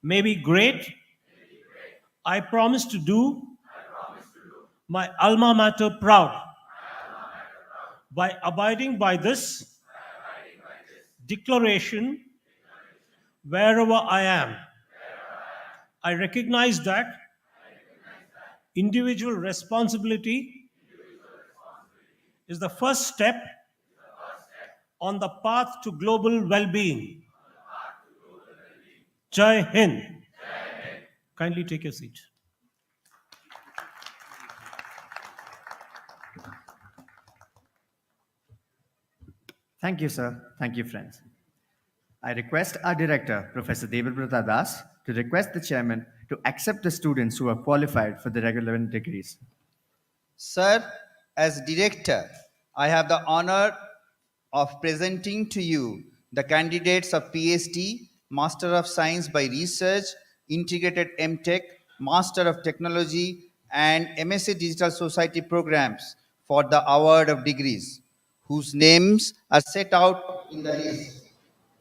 may be great, I promise to do my alma mater proud by abiding by this declaration wherever I am. I recognize that individual responsibility is the first step on the path to global well-being. Jai Hind. Kindly take your seat. Thank you, sir. Thank you, friends. I request our director, Professor Debabrata Das, to request the chairman to accept the students who are qualified for the relevant degrees. Sir, as director, I have the honor of presenting to you the candidates of PhD, Master of Science by Research, Integrated MTech, Master of Technology, and MSc Digital Society programs for the award of degrees, whose names are set out in the list.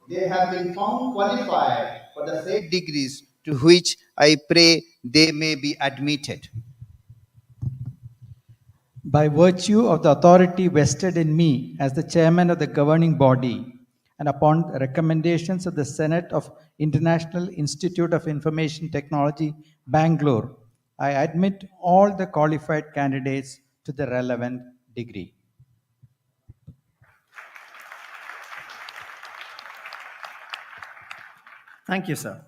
They have been found qualified for the said degrees, to which I pray they may be admitted. by virtue of the authority vested in me as the chairman of the governing body, and upon the recommendations of the Senate of International Institute of Information Technology, Bangalore, I admit all the qualified candidates to the relevant degree. Thank you, sir.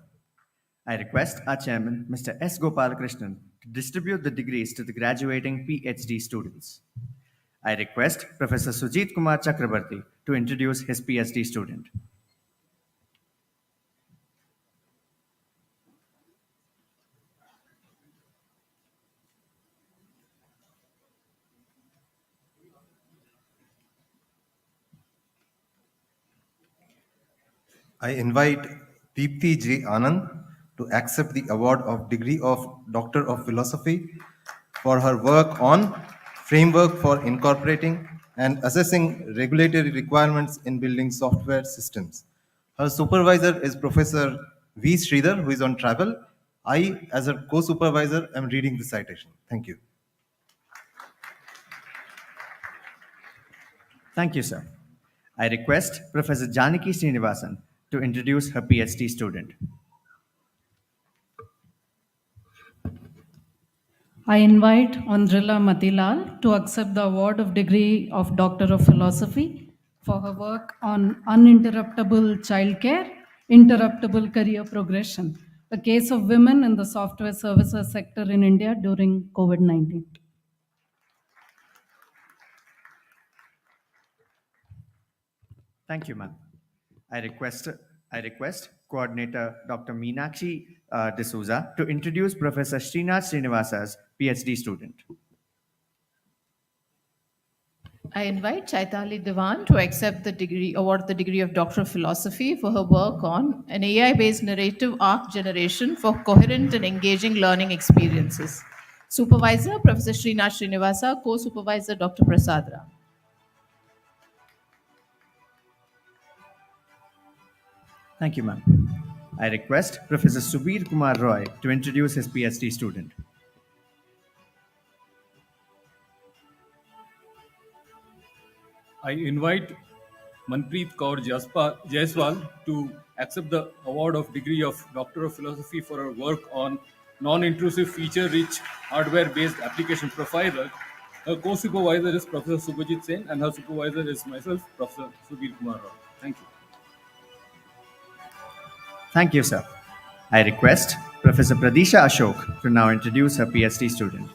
I request our chairman, Mr. S. Gopalakrishnan, to distribute the degrees to the graduating PhD students. I request Professor Sujit Kumar Chakrabarti to introduce his PhD student. I invite Deepthi J. Anand to accept the award of degree of Doctor of Philosophy for her work on framework for incorporating and assessing regulatory requirements in building software systems. Her supervisor is Professor V. Sridhar, who is on travel. I, as her co-supervisor, am reading the citation. Thank you. Thank you, sir. I request Professor Janaki Srinivasan to introduce her PhD student. I invite Andrila Matilal to accept the award of degree of Doctor of Philosophy for her work on uninterruptible childcare, interruptible career progression, a case of women in the software services sector in India during COVID-19. Thank you, ma'am. I request Coordinator Dr. Meenakshi D'Souza to introduce Professor Srinath Srinivasa's PhD student. I invite Chaitali Diwan to accept the award the degree of Doctor of Philosophy for her work on an AI-based narrative arc generation for coherent and engaging learning experiences. Supervisor, Professor Srinath Srinivasa, co-supervisor, Dr. Prasad Ram. Thank you, ma'am. I request Professor Subir Kumar Roy to introduce his PhD student. I invite Manpreet Kaur Jaiswal to accept the award of degree of Doctor of Philosophy for her work on non-intrusive feature-rich hardware-based application profiler. Her co-supervisor is Professor Subhajit Sen and her supervisor is myself, Professor Subir Kumar Rao. Thank you. Thank you, sir. I request Professor Pradisha Ashok to now introduce her PhD student.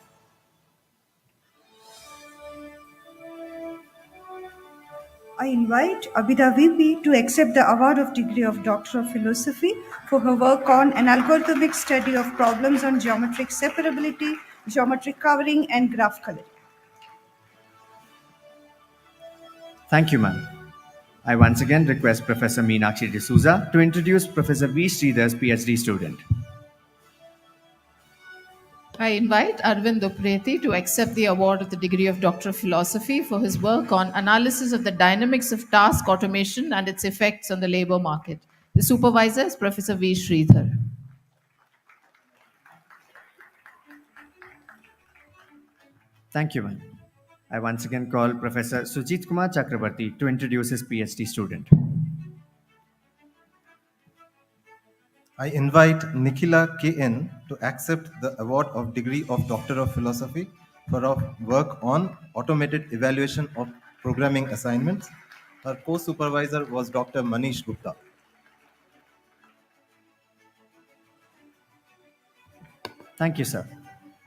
I invite Abhida VP to accept the award of degree of Doctor of Philosophy for her work on an algorithmic study of problems on geometric separability, geometric covering, and graph coloring. Thank you, ma'am. I once again request Professor Meenakshi D'Souza to introduce Professor V. Sridhar's PhD student. I invite Arvind Upreti to accept the award of the degree of Doctor of Philosophy for his work on analysis of the dynamics of task automation and its effects on the labor market. The supervisor is Professor V. Sridhar. Thank you, ma'am. I once again call Professor Sujit Kumar Chakrabarti to introduce his PhD student. I invite Nikhila K.N. to accept the award of degree of Doctor of Philosophy for her work on automated evaluation of programming assignments. Her co-supervisor was Dr. Manish Gupta. Thank you, sir.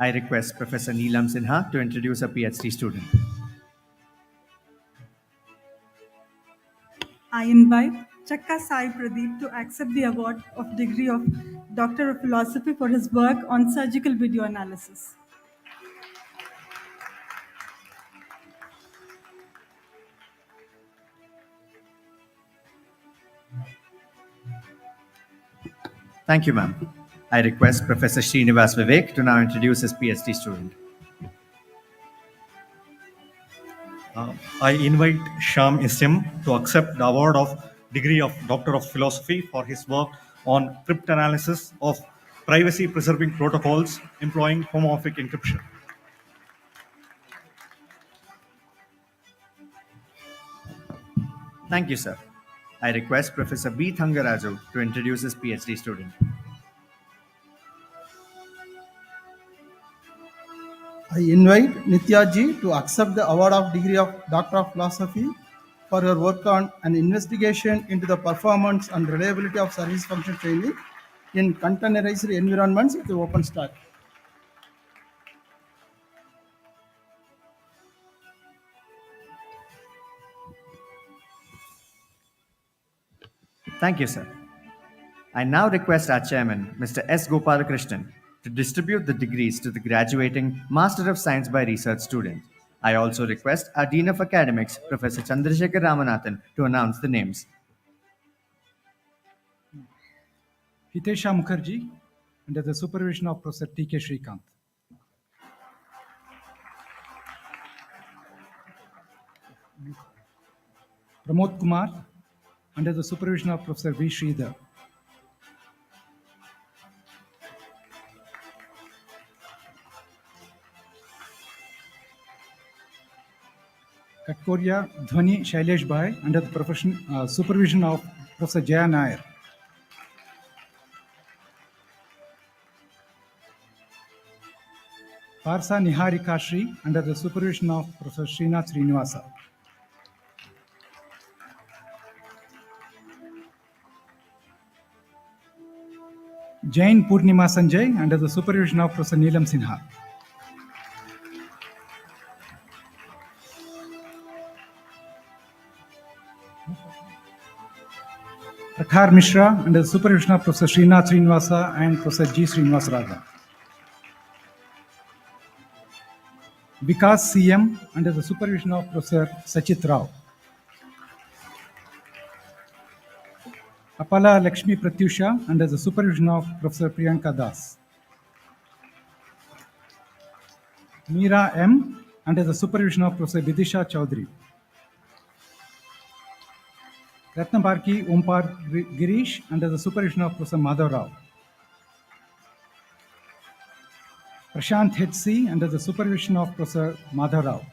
I request Professor Neelam Sinha to introduce a PhD student. I invite Chakka Sai Pradeep to accept the award of degree of Doctor of Philosophy for his work on surgical video analysis. Thank you, ma'am. I request Professor Srinivas Vivek to now introduce his PhD student. I invite Sham Isim to accept the award of degree of Doctor of Philosophy for his work on cryptanalysis of privacy-preserving protocols employing homomorphic encryption. Thank you, sir. I request Professor B. Thangaraju to introduce his PhD student. I invite Nitya ji to accept the award of degree of Doctor of Philosophy for her work on an investigation into the performance and reliability of service function training in containerized environments with OpenStack. Thank you, sir. I now request our chairman, Mr. S. Gopalakrishnan, to distribute the degrees to the graduating Master of Science by Research student. I also request our Dean of Academics, Professor Chandrasekhar Ramanathan, to announce the names. Hitesha Mukherjee, under the supervision of Professor T.K. Srikanth. Pramod Kumar, under the supervision of Professor V. Sridhar. Katkoria Dhwani Shailesh Bhai, under the supervision of Professor Jaya Nair. Parsa Niharika Shri, under the supervision of Professor Srinath Srinivasa. Jain Purnima Sanjay, under the supervision of Professor Neelam Sinha. Prakhar Mishra, under the supervision of Professor Srinath Srinivasa and Professor G. Srinivas Raja. Vikas CM, under the supervision of Professor Sachit Rao. Apala Lakshmi Pratyusha, under the supervision of Professor Priyanka Das. Meera M, under the supervision of Professor Vidisha Chaudhary. Ratnabarki Ompar Girish, under the supervision of Professor Madhav Rao. Prashant Hetsi, under the supervision of Professor Madhav Rao.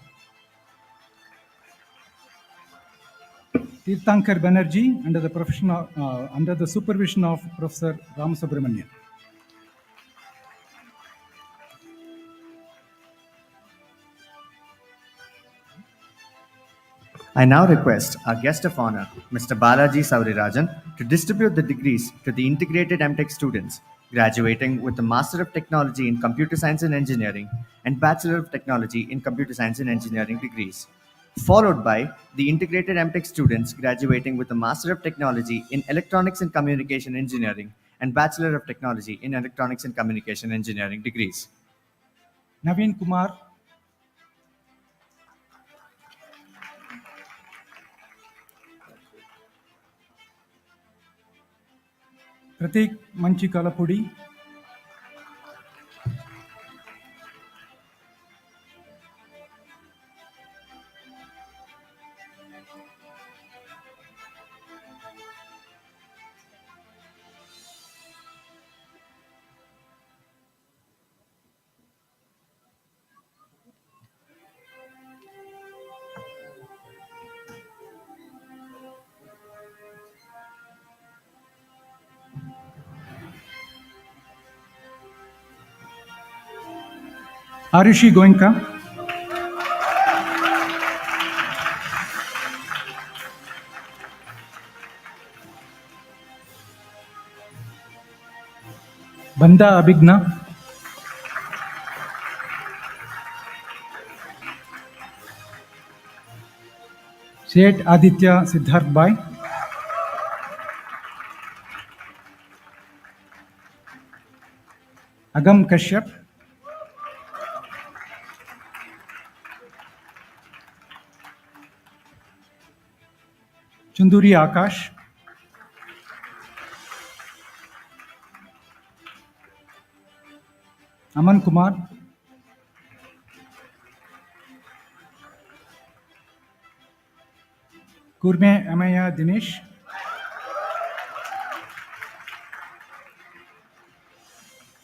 Tirthankar Banerjee, under the supervision of Professor Ramasubramanian. I now request our guest of honor, Mr. Balaji Saurirajan, to distribute the degrees to the integrated MTech students graduating with the Master of Technology in Computer Science and Engineering and Bachelor of Technology in Computer Science and Engineering degrees, followed by the integrated MTech students graduating with the Master of Technology in Electronics and Communication Engineering and Bachelor of Technology in Electronics and Communication Engineering degrees. Naveen Kumar, Pratik Manchikalapudi, Arushi Goenka, Banda Abhigna, Seth Aditya Siddharth Bhai, Agam Kashyap, Chunduri Akash, Aman Kumar, Kurme Amaya Dinesh,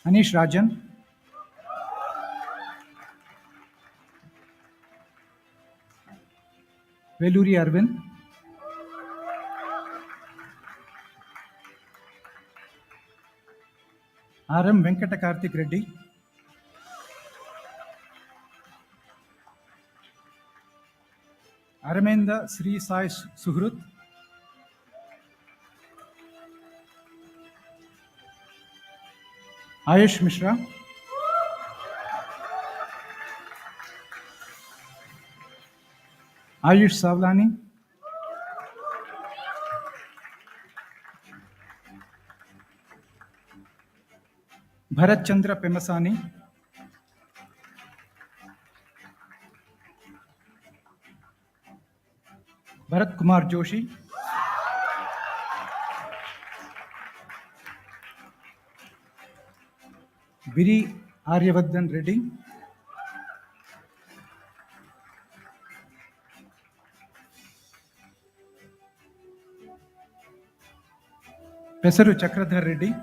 Anish Rajan, Veluri Arvind, R.M. Venkata Karthik Reddy, Aramenda Sri Sai Suhrut, Ayush Mishra, Ayush Savlani, Bharat Chandra Pemasani, Bharat Kumar Joshi, Biri Aryavardhan Reddy, Pesaru Chakradhar Reddy,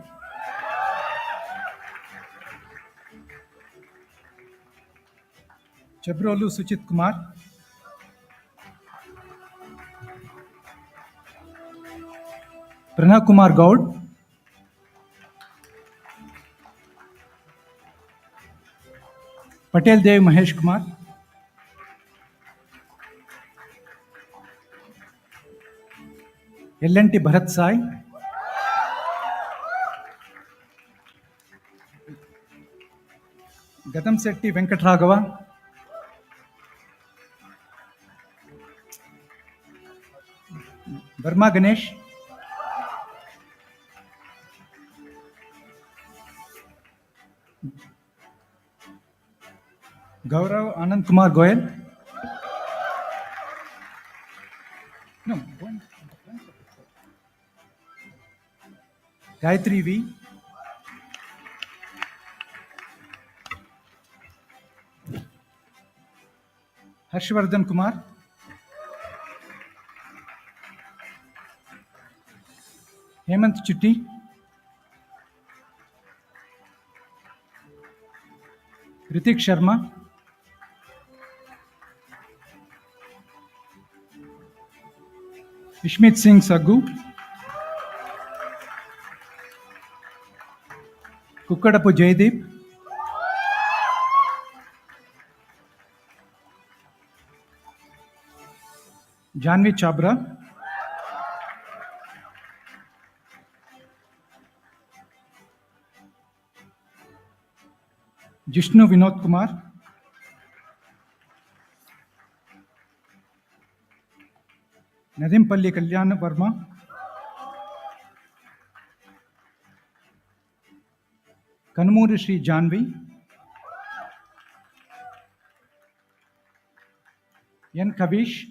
Chabrolu Suchit Kumar, Pranav Kumar Gaud, Patel Dev Mahesh Kumar, L.N.T. Bharat Sai, Gatam Setti Venkatragava, Verma Ganesh, Gaurav Anand Kumar Goyal, no, Gayatri V, Harshvardhan Kumar, Hemant Chitti, Ritik Sharma, Ishmit Singh Saggu, Kukkadapu Jaydeep, Janvi Chabra, Jishnu Vinod Kumar, Nadimpalli Kalyan Verma, Kanumuri Sri Janvi, N. Kavish,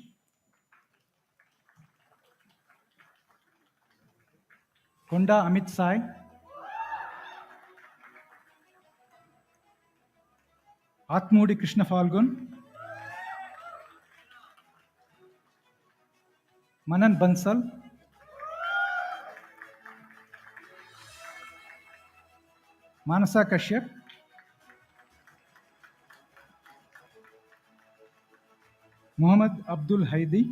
Konda Amit Sai, Atmudi Krishna Falgun, Manan Bansal, Manasa Kashyap, Muhammad Abdul Haidi,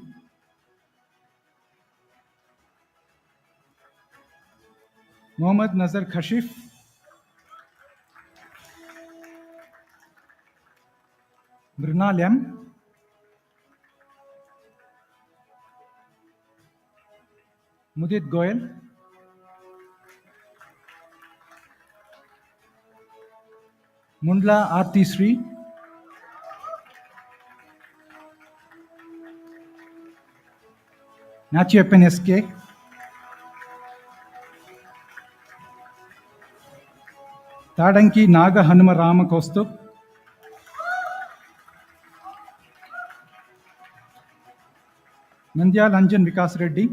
Muhammad Nazar Khashif, Mrinal M, Mudit Goyal, Mundla Aarti Sri, Nachiappan SK, Tadanki Naga Hanuma Rama Kaustup, Nandyal Anjan Vikas Reddy,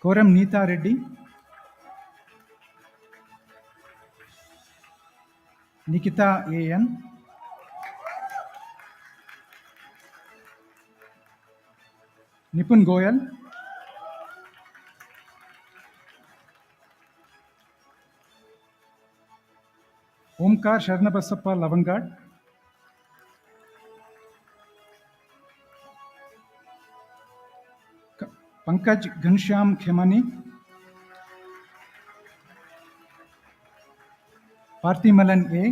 Koram Neeta Reddy, Nikita A.N., Nipun Goyal, Omkar Sharnabasappa Lavangad, Pankaj Ghanshyam Khemani, Parthimalan A,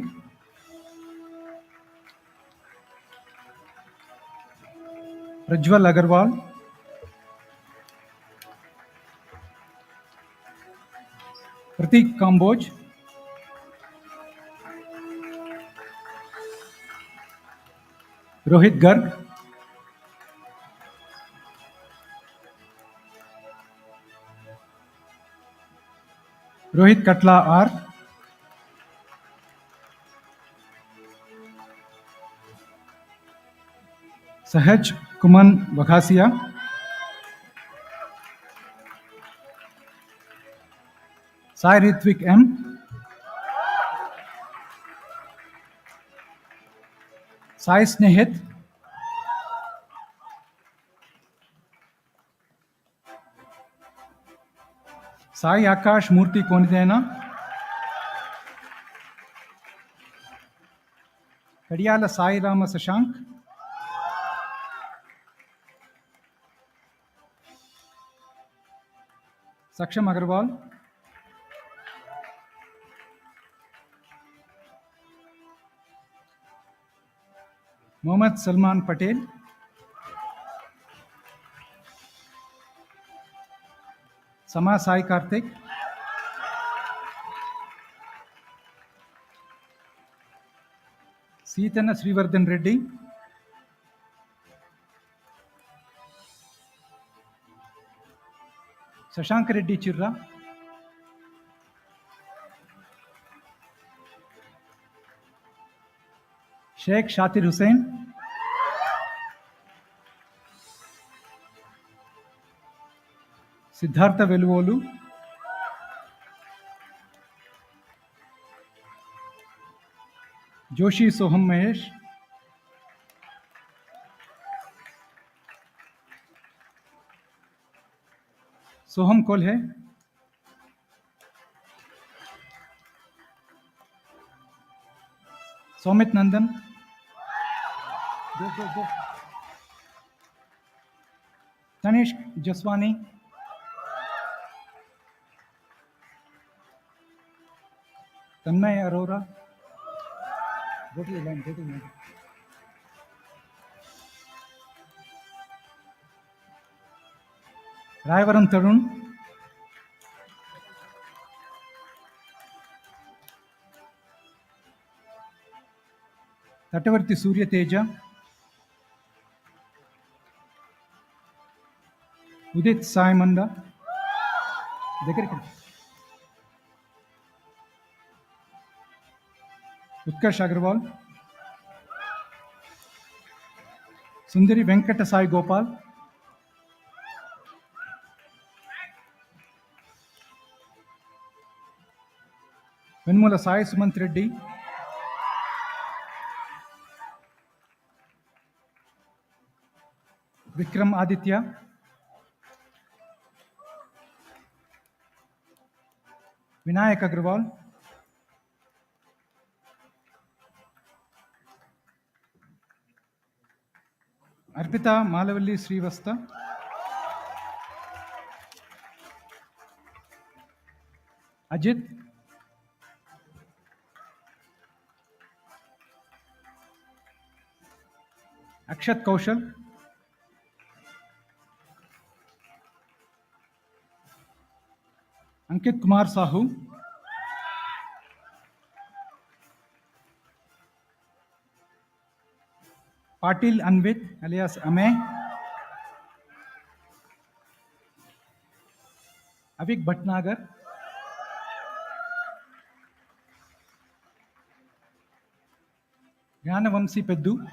Prajwal Agarwal, Pratik Kamboj, Rohit Garg, Rohit Katla R, Sahaj Kuman Vakhasia, Sai Ritvik M, Sai Snehit, Sai Akash Murthy Konidena, Kadiyala Sai Rama Sashank, Saksham Agarwal, Mohammad Salman Patel, Sama Sai Karthik, Seetana Srivardhan Reddy, Sashank Reddy Chirra, Sheikh Shatir Hussain, Siddhartha Veluvolu, Joshi Soham Mahesh, Soham Kolhe, Somit Nandan, go. Tanish Jaswani, Tanmay Arora, go to the line. Rayavaram Tarun, Tatavarti Surya Teja, Udit Sai Manda, Utkarsh Agarwal, Sundari Venkata Sai Gopal, Venmula Sai Sumant Reddy, Vikram Aditya, Vinayak Agarwal, Arpita Malavalli Srivasta, Ajit, Akshat Kaushal, Ankit Kumar Sahu, Patil Anvit alias Amey, Avik Bhatnagar, Jnanavamsi Peddu,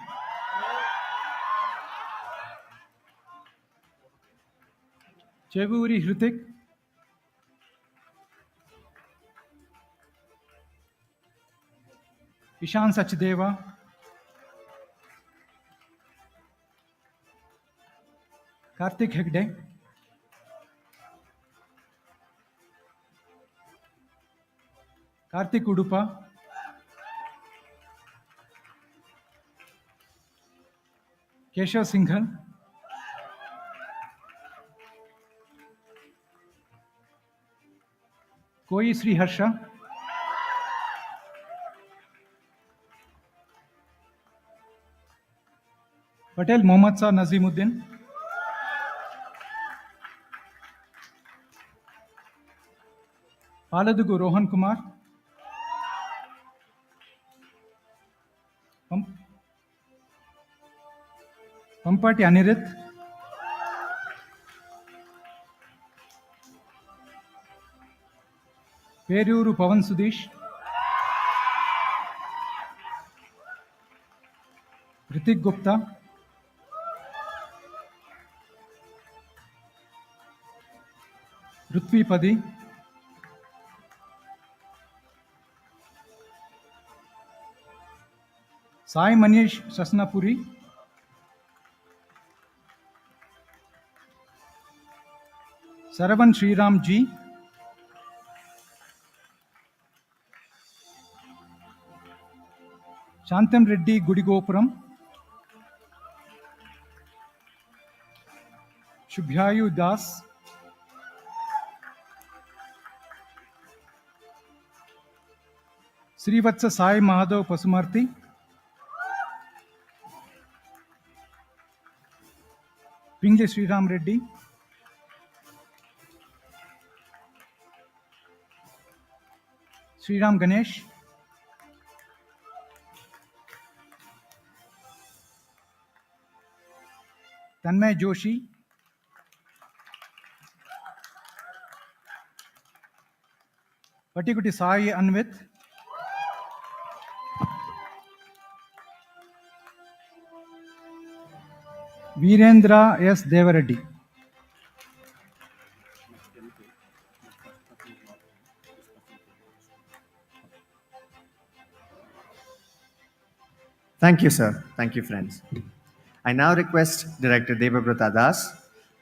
Chevuri Hrutik, Ishan Sachdeva, Karthik Hegde, Karthik Udupa, Keshav Singhal, OE Sri Harsha, Patel Mohammad Sa Nazimuddin, Paladugu Rohan Kumar, Pampati Anirith, Peruru Pavan Sudesh, Ritik Gupta, Rutvi Padi, Sai Manish Sasnapuri, Saravan Sriram G, Shantam Reddy Gudigopuram, Shubhyayu Das, Srivatsa Sai Mahadov Pasumarthi, Pingle Sriram Reddy, Sriram Ganesh, Tanmay Joshi, Patikuti Sai Anvit, Virendra S. Devareddy. Thank you, sir. Thank you, friends. I now request Director Debabrata Das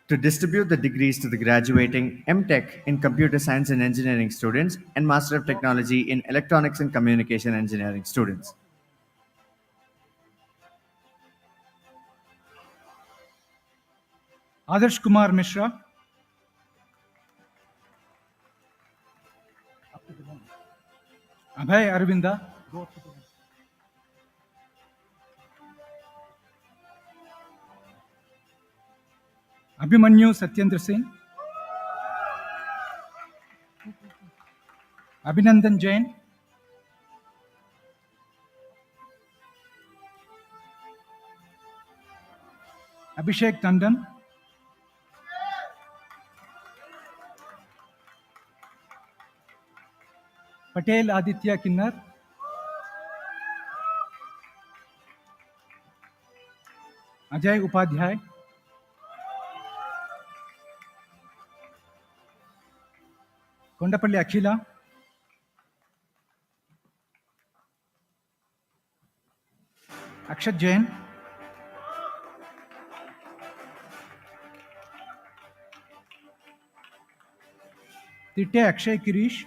to distribute the degrees to the graduating MTech in Computer Science and Engineering students and Master of Technology in Electronics and Communication Engineering students. Adarsh Kumar Mishra, Abhay Arvinda, Abhimanyu Satyendra Singh, Abhinandan Jain, Abhishek Tandon, Patel Aditya Kinnar, Ajay Upadhyay, Kondapalli Akhila, Akshat Jain, Titte Akshay Kirish,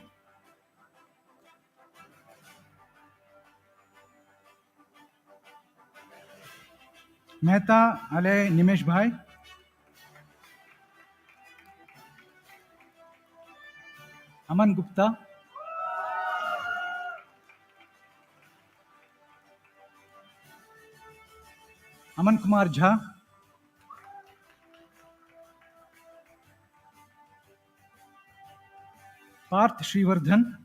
Mehta Alay Nimesh Bhai, Aman Gupta, Aman Kumar Jha, Parth Srivardhan,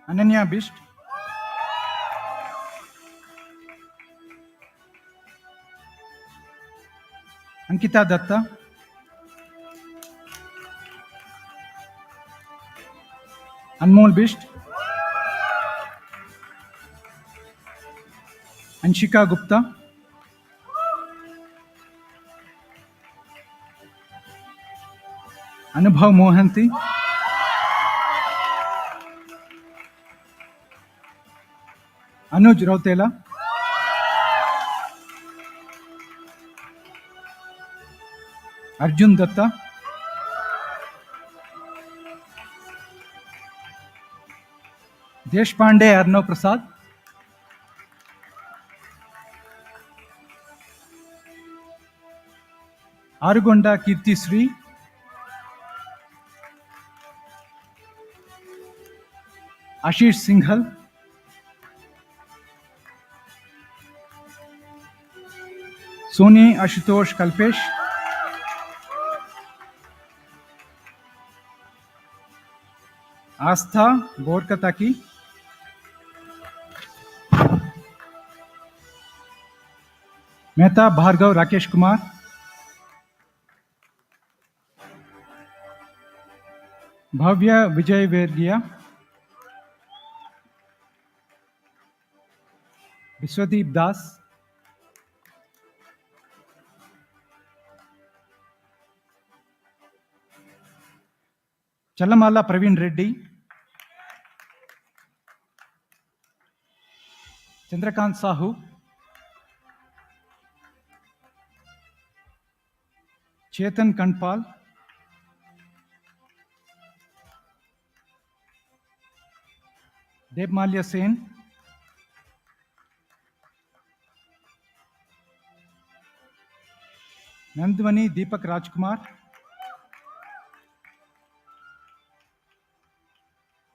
Ananya Bisht, Ankita Datta, Anmol Bisht, Anshika Gupta, Anubhav Mohanty, Anuj Rautela, Arjun Datta, Deshpande Arnav Prasad, Arugonda Kirtisri, Ashish Singhal, Soni Ashutosh Kalpesh, Astha Borkataki, Mehta Bhargav Rakesh Kumar, Bhavya Vijay Vergia, Vishwadeep Das, Chalamala Praveen Reddy, Chandrakant Sahu, Chetan Kanpal, Debmalya Sen, Nandwani Deepak Rajkumar,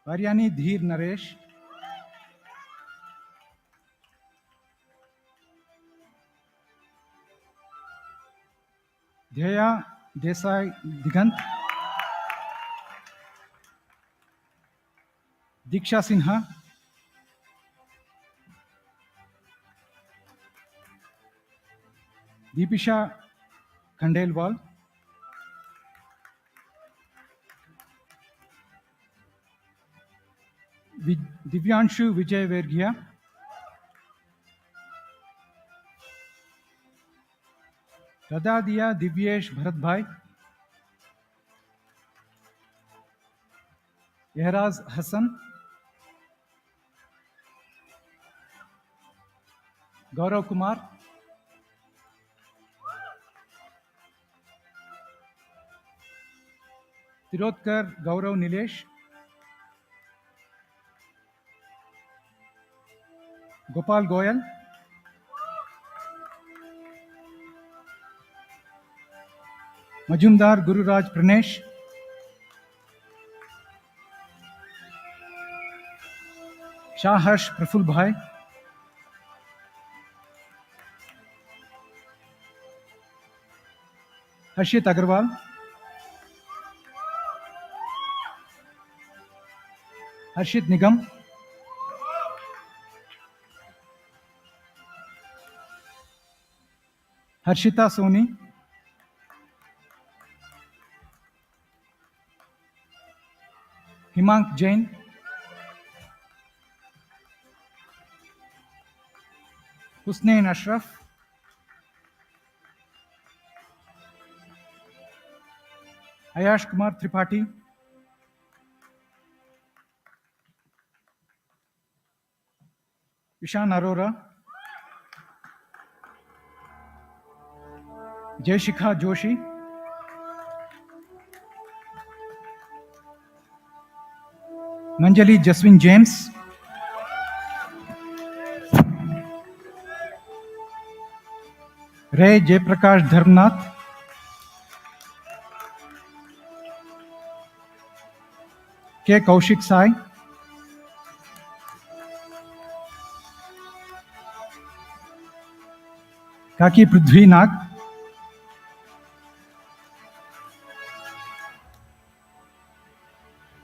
Varyani Dheer Naresh, Dheya Desai Digant, Diksha Sinha, Deepisha Khandelwal, Divyanshu Vijay Vergia, Radadiya Divyesh Bharatbhai, Ehraz Hassan, Gaurav Kumar, Tirotkar Gaurav Nilesh, Gopal Goyal, Majumdar Gururaj Pranesh, Shah Harsh Praful Bhai, Harshit Agarwal, Harshit Nigam, Harshita Soni, Himank Jain, Husnain Ashraf, Ayash Kumar Tripathi, Ishan Arora, Jayshikha Joshi, Manjali Jaswin James, Ray Jayprakash Dharmnath, K. Kaushik Sai, Kaki Prithvi Nag,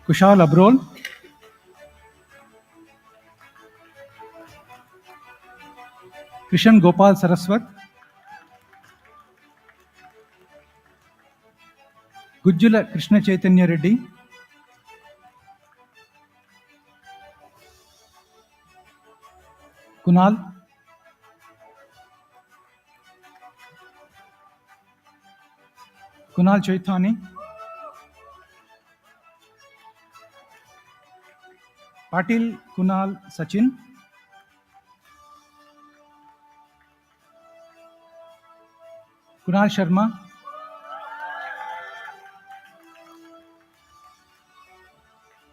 Kushal Abrol, Krishan Gopal Saraswat, Gujjula Krishna Chaitanya Reddy, Kunal, Kunal Chaitani, Patil Kunal Sachin, Kunal Sharma,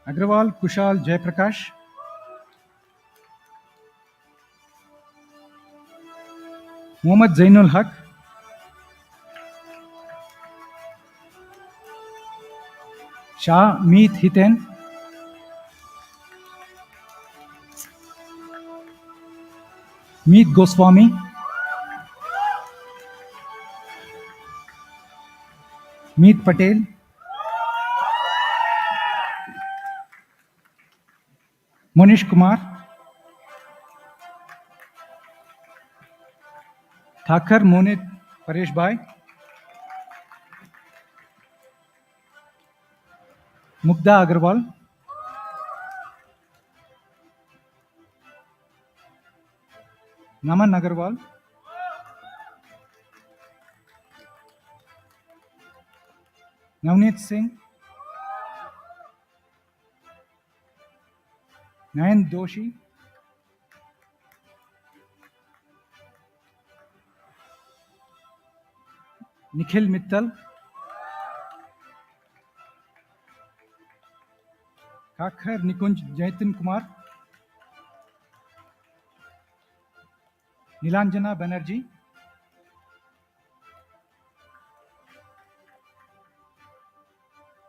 Agrawal Kushal Jayprakash, Mohammad Zainul Haq, Shah Meet Hiten, Meet Goswami, Meet Patel, Monish Kumar, Thakur Monit Paresh Bhai, Mugda Agarwal, Naman Agarwal, Navneet Singh, Nayan Doshi, Nikhil Mittal, Kakhar Nikunj Jaitin Kumar, Nilanjana Banerjee,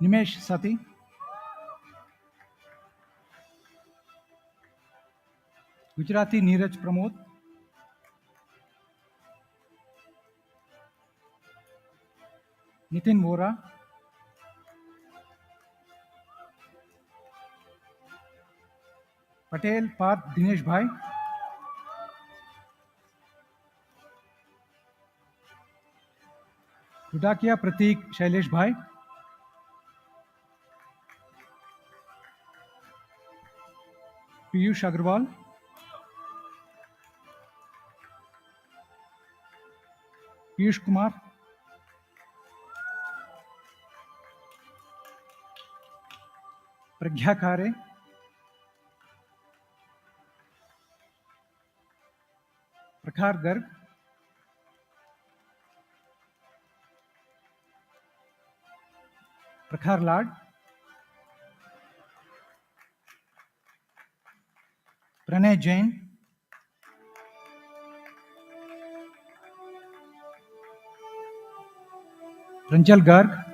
Nimesh Sati, Gujarati Neeraj Pramod, Nitin Vora, Patel Parth Dinesh Bhai, Hudakia Pratik Shailesh Bhai, Piyush Agarwal, Piyush Kumar, Pragya Khare, Prakhar Garg, Prakhar Lad, Pranay Jain, Pranjal Garg,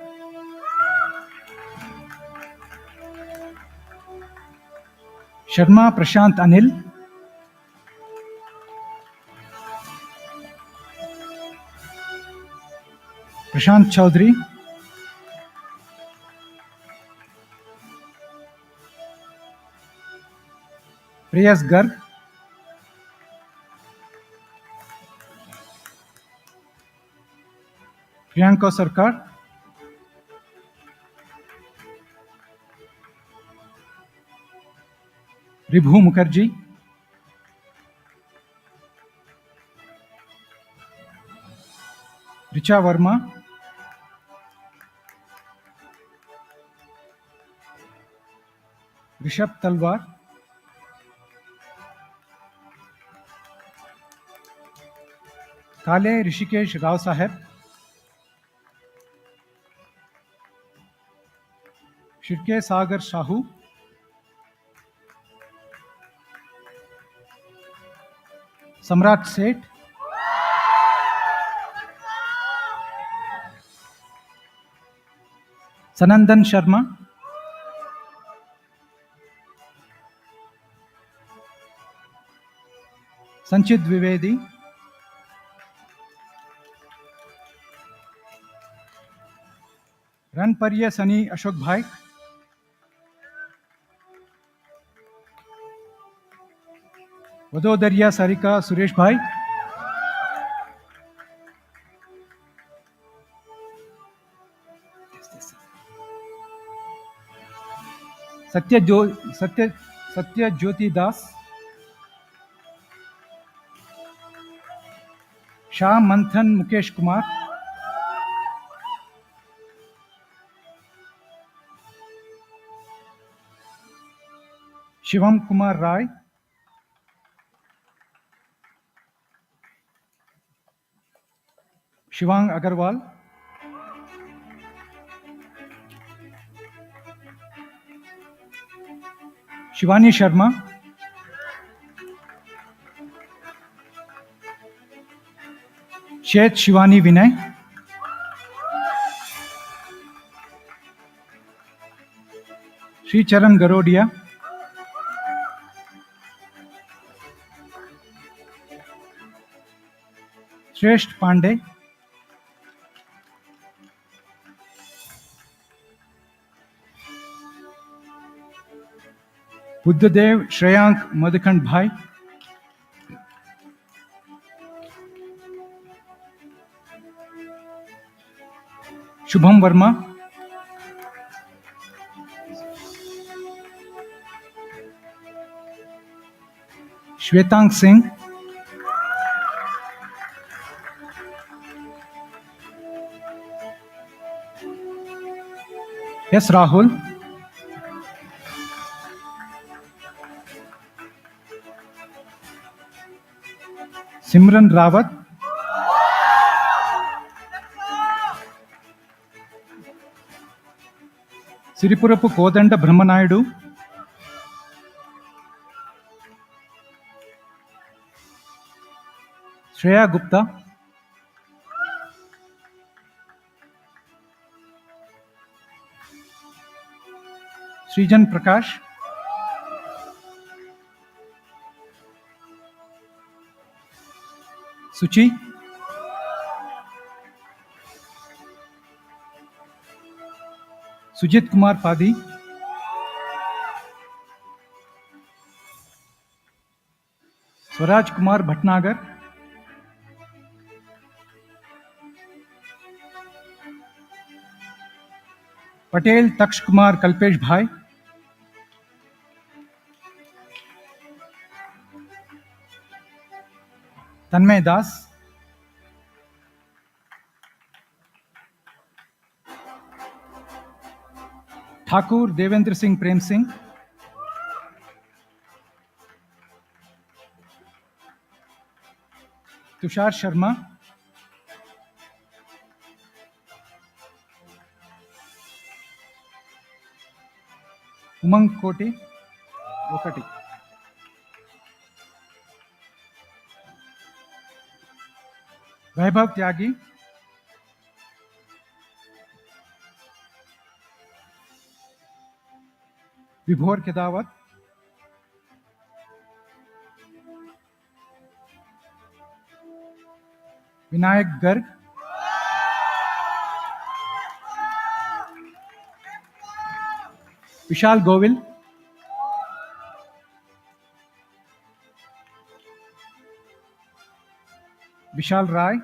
Sharma Prashant Anil, Prashant Chaudhary, Priyas Garg, Priyanka Sarkar, Ribhu Mukherjee, Richa Verma, Rishabh Talwar, Kale Rishikesh Rao Saheb, Shirke Sagar Shahu, Samrat Seth, Sanandan Sharma, Sanchit Dwivedi, Ranparya Sani Ashok Bhai, Vadodariya Sarika Suresh Bhai, Satya Jyoti Das, Shah Manthan Mukesh Kumar, Shivam Kumar Rai, Shivang Agarwal, Shivani Sharma, Shet Shivani Vinay, Sri Charan Garodia, Shresht Pandey, Buddhadev Shreyank Madhukand Bhai, Shubham Verma, Shwetang Singh, S. Rahul, Simran Rawat, Siripurapu Kodanda Brahmanayudu, Shreya Gupta, Srijan Prakash, Suchi, Sujit Kumar Padi, Swaraj Kumar Bhatnagar, Patel Taksh Kumar Kalpesh Bhai, Tanmay Das, Thakur Devendra Singh Prem Singh, Tushar Sharma, Umang Koti, Okati, Vaibhav Tyagi, Vibhor Kedawat, Vinayak Garg, Vishal Govil, Vishal Rai,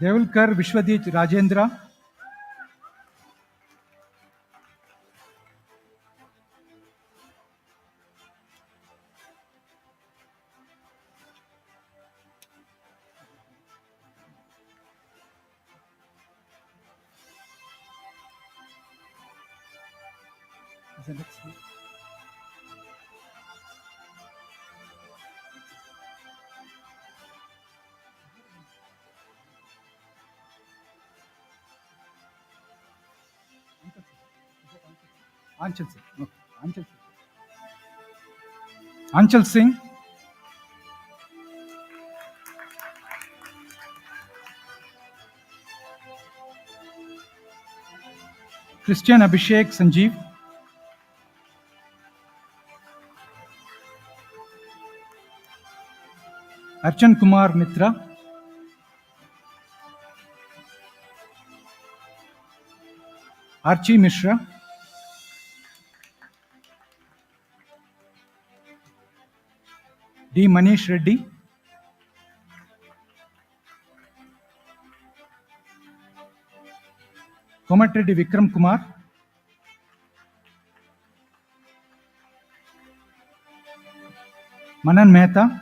Devulkar Vishwadit Rajendra, Anchal Singh, okay. Anchal Singh, Christian Abhishek Sanjeev, Archan Kumar Mitra, Archie Mishra, D. Manish Reddy, Komatreddy Vikram Kumar, Manan Mehta,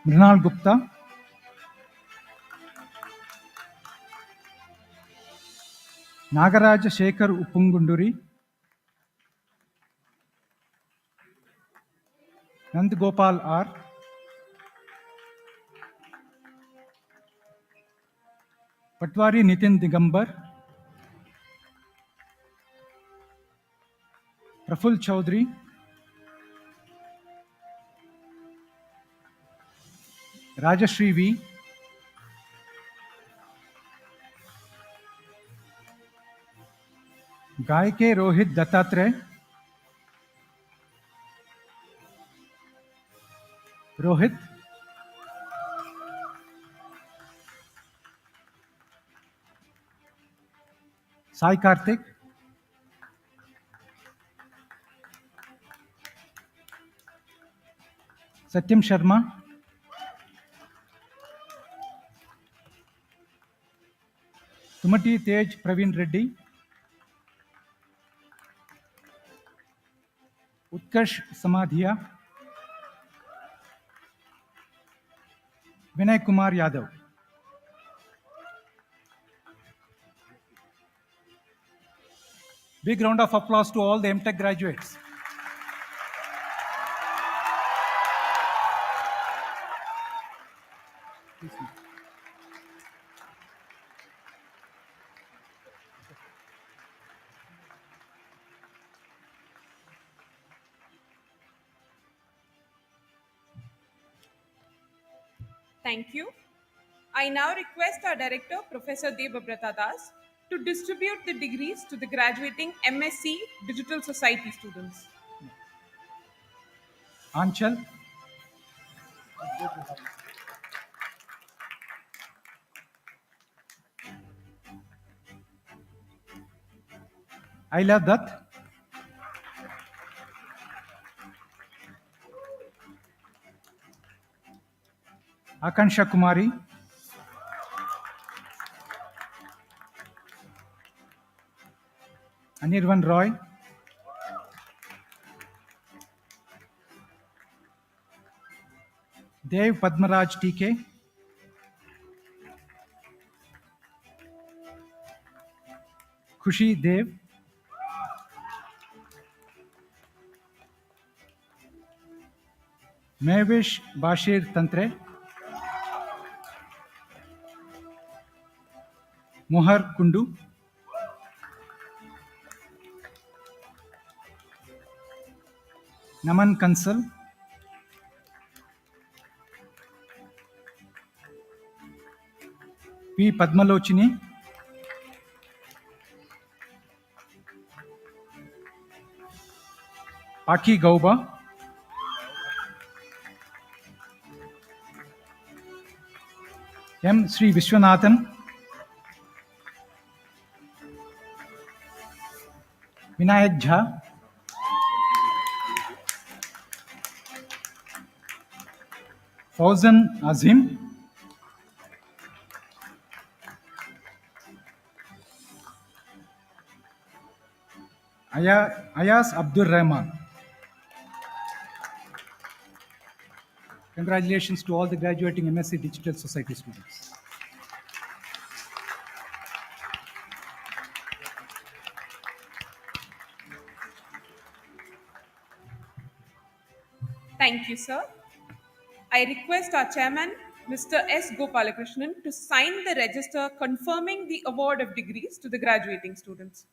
Mrinal Gupta, Nagaraja Shekhar Uppungunduri, Nand Gopal R, Patwari Nitin Digambar, Praful Chaudhary, Rajashri V, गाय के रोहित दत्तात्रेय, रोहित, साई कार्तिक, सत्यम शर्मा, तुमटी तेज प्रवीण रेड्डी, उत्कर्ष Samadhiya, Vinay Kumar Yadav. Big round of applause to all the MTech graduates. Thank you. I now request our director, Professor Debabrata Das, to distribute the degrees to the graduating MSc Digital Society students. Anchal, Ayla Dutt, Akansha Kumari, Anirvan Roy, Dev Padmaraj TK, Khushi Dev, Mehvish Bashir Tantre, Mohar Kundu, Naman Kansal, P. Padmalochini, Paki Gauba, M. Sri Vishwanathan, Vinayak Jha, Fauzan Azim, Ayas Abdur Rahman. Congratulations to all the graduating MSc Digital Society students. Thank you, sir. I request our chairman, Mr. S. Gopalakrishnan, to sign the register confirming the award of degrees to the graduating students.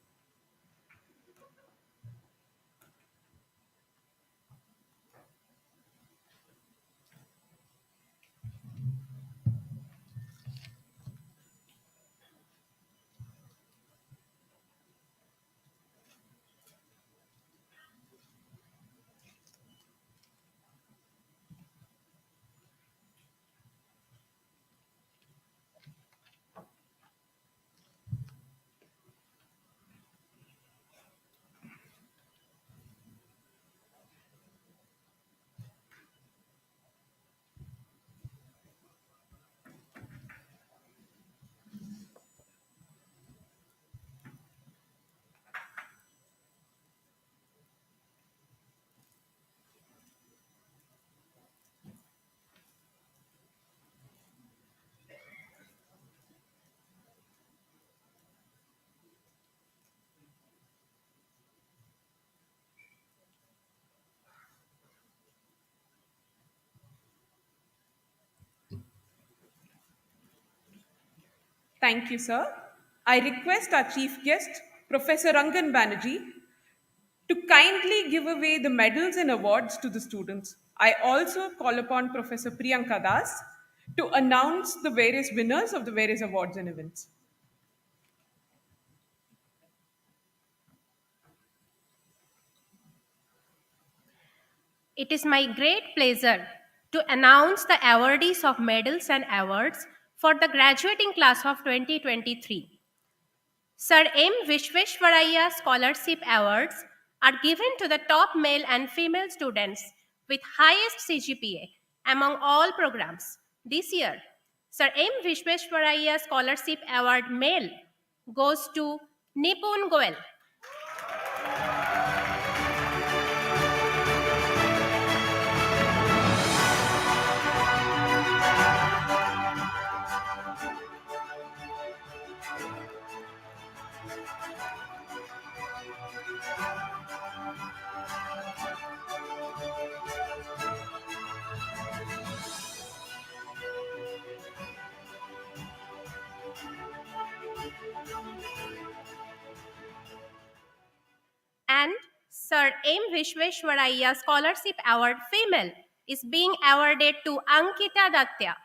Thank you, sir. I request our chief guest, Professor Rangan Banerjee, to kindly give away the medals and awards to the students. I also call upon Professor Priyanka Das to announce the various winners of the various awards and events. It is my great pleasure to announce the awardees of medals and awards for the graduating class of 2023. Sir M. Vishveshwaraya Scholarship Awards are given to the top male and female students with highest CGPA among all programs. This year, Sir M. Vishveshwaraya Scholarship Award Male goes to Nipun Goel. And Sir M. Vishveshwaraya Scholarship Award Female is being awarded to Ankita Datya.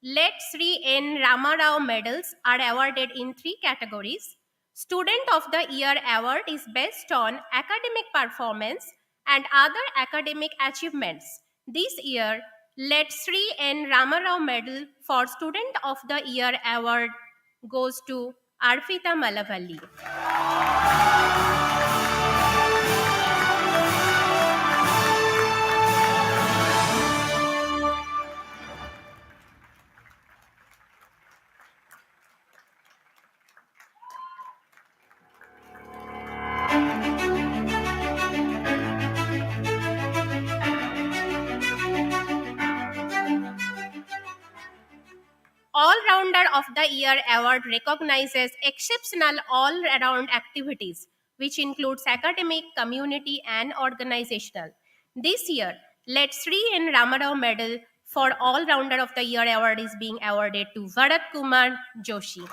Let Sri N. Ramarao medals are awarded in 3 categories. Student of the Year award is based on academic performance and other academic achievements. This year, Let Sri N. Ramarao medal for Student of the Year award goes to Arpita Malavalli. All-Rounder of the Year award recognizes exceptional all-around activities, which includes academic, community, and organizational. This year, Let Sri N. Ramarao Medal for All-Rounder of the Year award is being awarded to Bharat Kumar Joshi.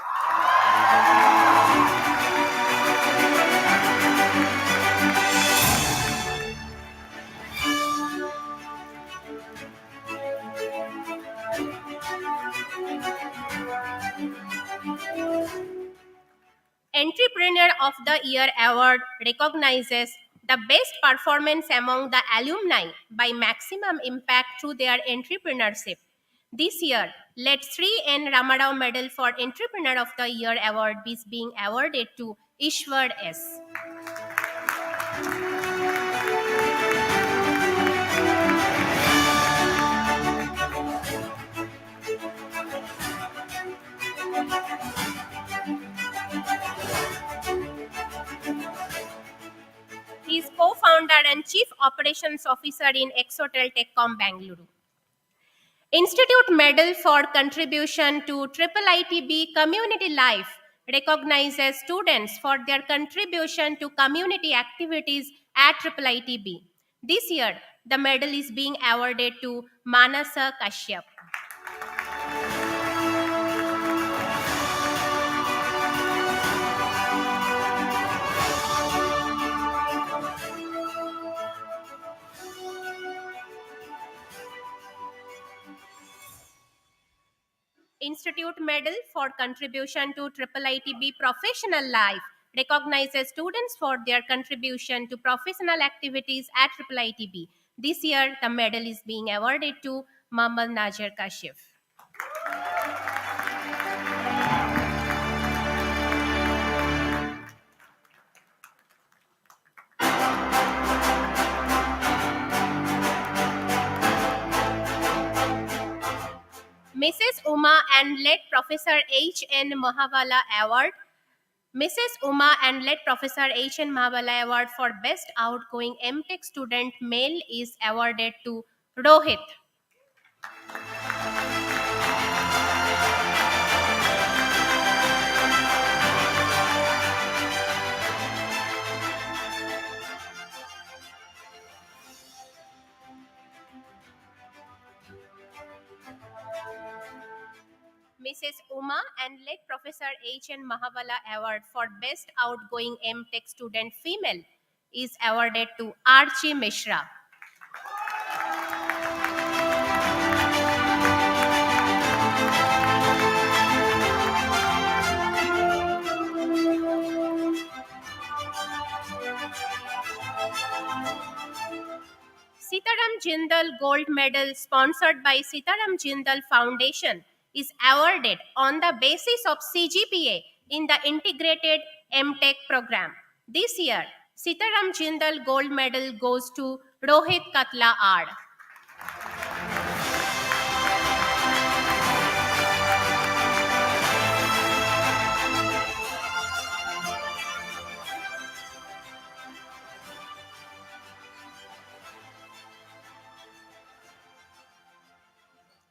Entrepreneur of the Year award recognizes the best performance among the alumni by maximum impact through their entrepreneurship. This year, Let Sri N. Ramarao Medal for Entrepreneur of the Year award is being awarded to Ishwar S. He is co-founder and Chief Operations Officer in Exotel Techcom Bangalore. Institute Medal for Contribution to IIIT-B Community Life recognizes students for their contribution to community activities at IIIT-B. This year, the medal is being awarded to Manasa Kashyap. Institute Medal for Contribution to IIIT-B Professional Life recognizes students for their contribution to professional activities at IIIT-B. This year, the medal is being awarded to Muhammad Najir Kashif. Mrs. Uma and Led Professor H. N. Mahavala Award. Mrs. Uma and Led Professor H. N. Mahavala Award for Best Outgoing MTech Student Male is awarded to Rohit. Mrs. Uma and late Professor H.N. Mahavala Award for Best Outgoing M.Tech Student Female is awarded to Archie Mishra. Sitaram Jindal Gold Medal sponsored by Sitaram Jindal Foundation is awarded on the basis of CGPA in the integrated M.Tech program. This year, Sitaram Jindal Gold Medal goes to Rohit Katla R.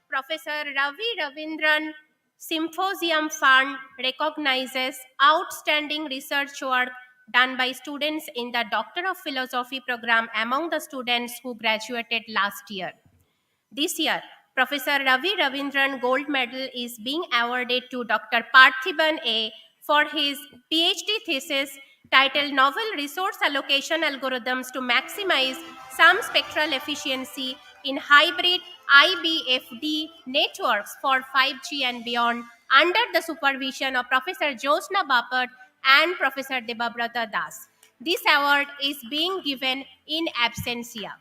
Professor Ravi Ravindran Symposium Fund recognizes outstanding research work done by students in the Doctor of Philosophy program among the students who graduated last year. This year, Professor Ravi Ravindran Gold Medal is being awarded to Dr. Parthiban A for his PhD thesis titled Novel Resource Allocation Algorithms to Maximize Sum Spectral Efficiency in Hybrid IBFD Networks for 5G and Beyond under the supervision of Professor Josna Bapat and Professor Debabrata Das. This award is being given in absentia.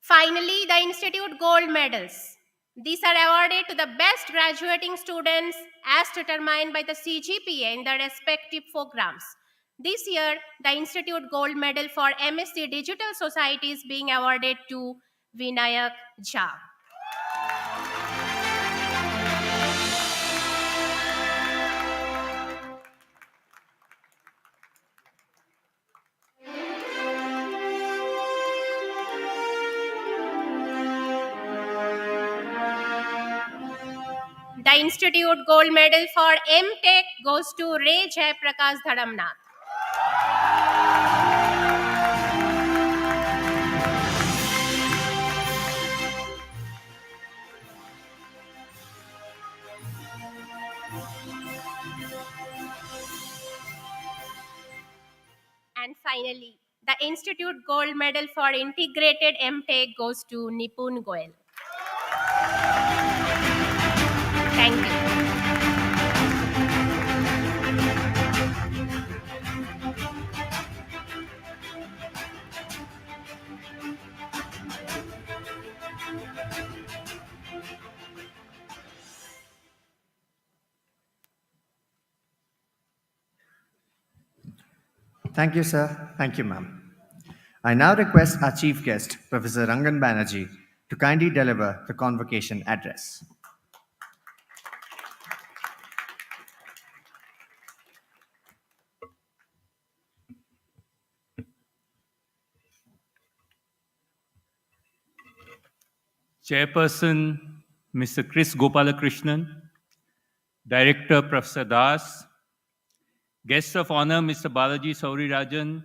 Finally, the Institute Gold Medals. These are awarded to the best graduating students as determined by the CGPA in their respective programs. This year, the Institute Gold Medal for MSc Digital Society is being awarded to Vinayak Jha. The Institute Gold Medal for M.Tech goes to Ray Jai Prakash Dhadamnath. And finally, the Institute Gold Medal for Integrated M.Tech goes to Nipun Goel. Thank you. Thank you, sir. Thank you, ma'am. I now request our chief guest, Professor Rangan Banerjee, to kindly deliver the convocation address. Chairperson, Mr. Chris Gopalakrishnan, Director, Professor Das, Guests of Honor, Mr. Balaji Saurirajan,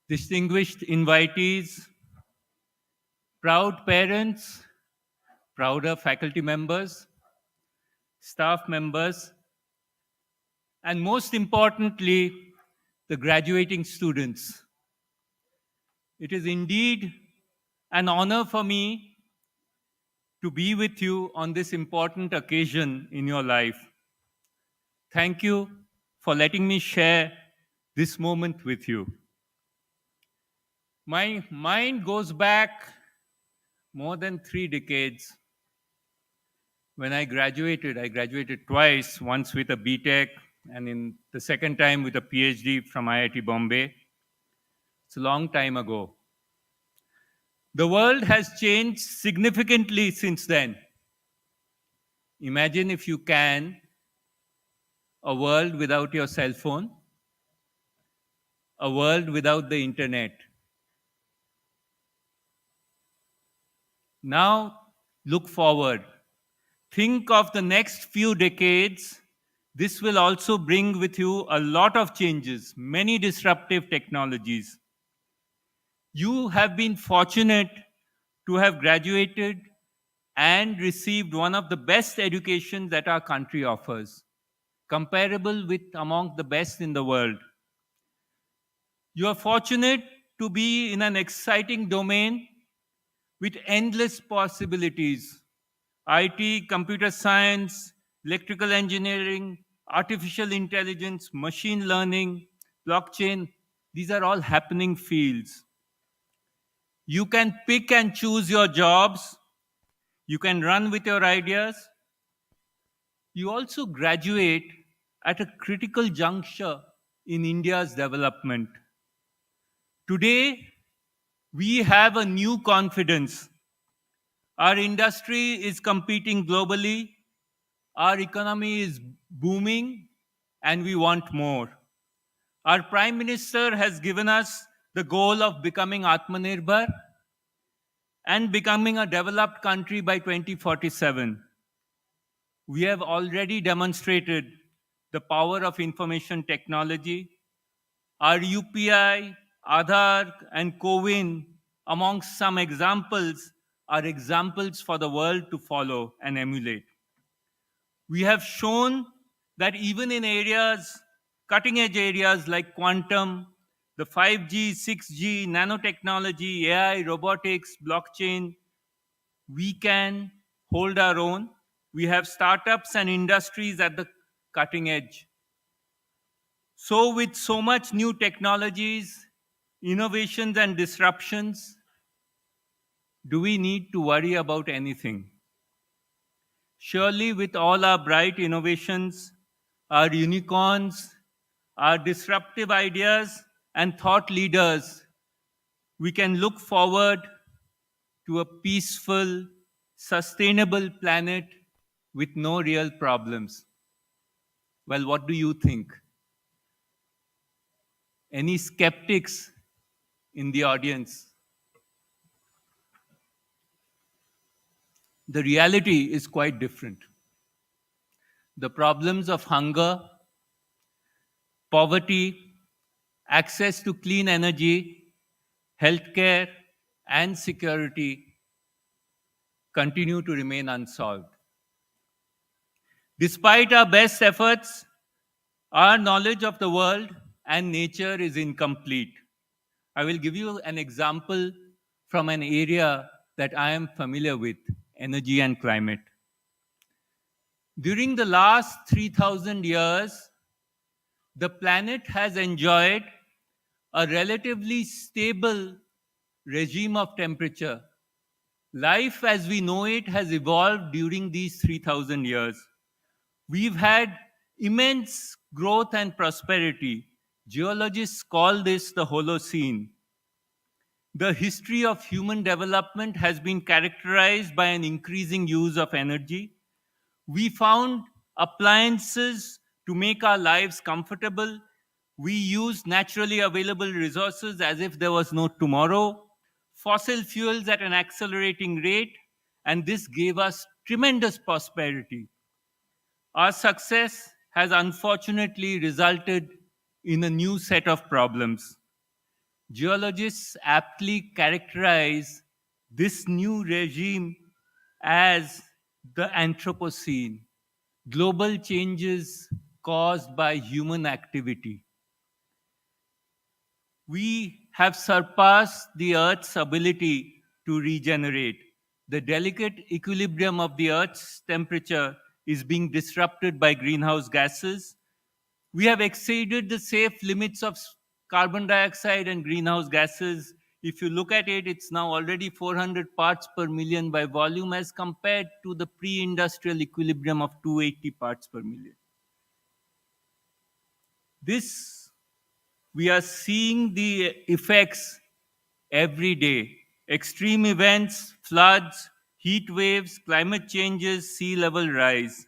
distinguished invitees, proud parents, prouder faculty members, staff members, and most importantly, the graduating students. It is indeed an honor for me to be with you on this important occasion in your life. Thank you for letting me share this moment with you. My mind goes back more than 3 decades. When I graduated twice, once with a BTech and in the second time with a PhD from IIT Bombay. It's a long time ago. The world has changed significantly since then. Imagine, if you can, a world without your cell phone, a world without the internet. Now, look forward. Think of the next few decades. This will also bring with you a lot of changes, many disruptive technologies. You have been fortunate to have graduated and received one of the best educations that our country offers, comparable with among the best in the world. You are fortunate to be in an exciting domain with endless possibilities. IT, computer science, electrical engineering, artificial intelligence, machine learning, blockchain, these are all happening fields. You can pick and choose your jobs. You can run with your ideas. You also graduate at a critical juncture in India's development. Today, we have a new confidence. Our industry is competing globally. Our economy is booming, and we want more. Our Prime Minister has given us the goal of becoming Atmanirbhar and becoming a developed country by 2047. We have already demonstrated the power of information technology. Our UPI, Aadhaar, and CoWIN, amongst some examples, are examples for the world to follow and emulate. We have shown that even in areas, cutting edge areas like quantum, the 5G, 6G, nanotechnology, AI, robotics, blockchain, we can hold our own. We have startups and industries at the cutting edge. So with so much new technologies, innovations and disruptions, do we need to worry about anything? Surely with all our bright innovations, our unicorns, our disruptive ideas and thought leaders, we can look forward to a peaceful, sustainable planet with no real problems. Well, what do you think? Any skeptics in the audience? The reality is quite different. The problems of hunger, poverty, access to clean energy, healthcare, and security continue to remain unsolved. Despite our best efforts, our knowledge of the world and nature is incomplete. I will give you an example from an area that I am familiar with, energy and climate. During the last 3,000 years, the planet has enjoyed a relatively stable regime of temperature. Life as we know it has evolved during these 3,000 years. We've had immense growth and prosperity. Geologists call this the Holocene. The history of human development has been characterized by an increasing use of energy. We found appliances to make our lives comfortable. We used naturally available resources as if there was no tomorrow, fossil fuels at an accelerating rate, and this gave us tremendous prosperity. Our success has unfortunately resulted in a new set of problems. Geologists aptly characterize this new regime as the Anthropocene, global changes caused by human activity. We have surpassed the Earth's ability to regenerate. The delicate equilibrium of the Earth's temperature is being disrupted by greenhouse gases. We have exceeded the safe limits of carbon dioxide and greenhouse gases. If you look at it, it's now already 400 parts per million by volume as compared to the pre-industrial equilibrium of 280 parts per million. This, we are seeing the effects every day. Extreme events, floods, heat waves, climate changes, sea level rise.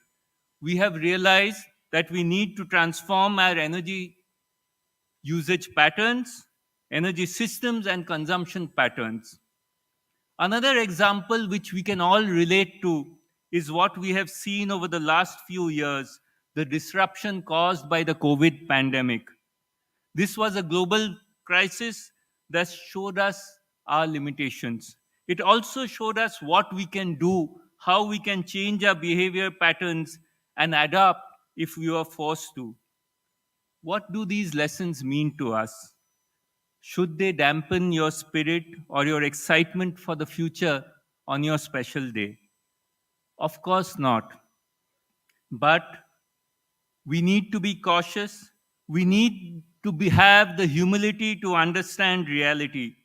We have realized that we need to transform our energy usage patterns, energy systems, and consumption patterns. Another example which we can all relate to is what we have seen over the last few years, the disruption caused by the COVID pandemic. This was a global crisis that showed us our limitations. It also showed us what we can do how we can change our behavior patterns and adapt if we are forced to. What do these lessons mean to us? Should they dampen your spirit or your excitement for the future on your special day? Of course not. But we need to be cautious. We need to have the humility to understand reality.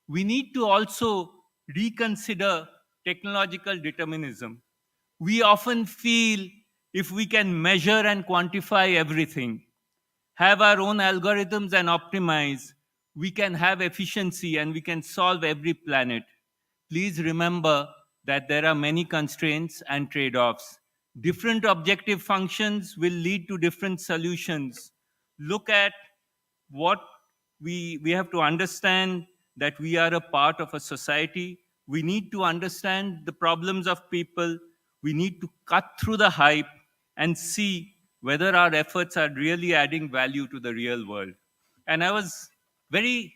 We need to also reconsider technological determinism. We often feel if we can measure and quantify everything, have our own algorithms and optimize, we can have efficiency and we can solve every planet. Please remember that there are many constraints and trade-offs. Different objective functions will lead to different solutions. Look at what we have to understand, that we are a part of a society. We need to understand the problems of people. We need to cut through the hype and see whether our efforts are really adding value to the real world. And I was very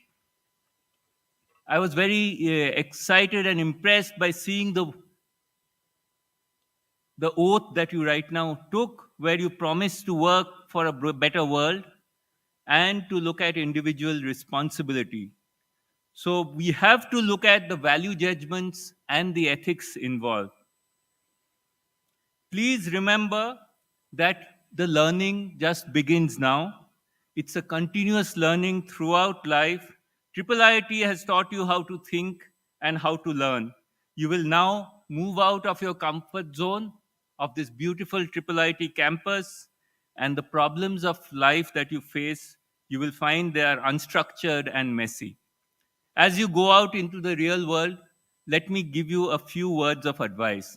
excited and impressed by seeing the oath that you right now took, where you promised to work for a better world and to look at individual responsibility. So we have to look at the value judgments and the ethics involved. Please remember that the learning just begins now. It's a continuous learning throughout life. IIIT has taught you how to think and how to learn. You will now move out of your comfort zone of this beautiful IIIT campus, and the problems of life that you face, you will find they are unstructured and messy. As you go out into the real world, let me give you a few words of advice.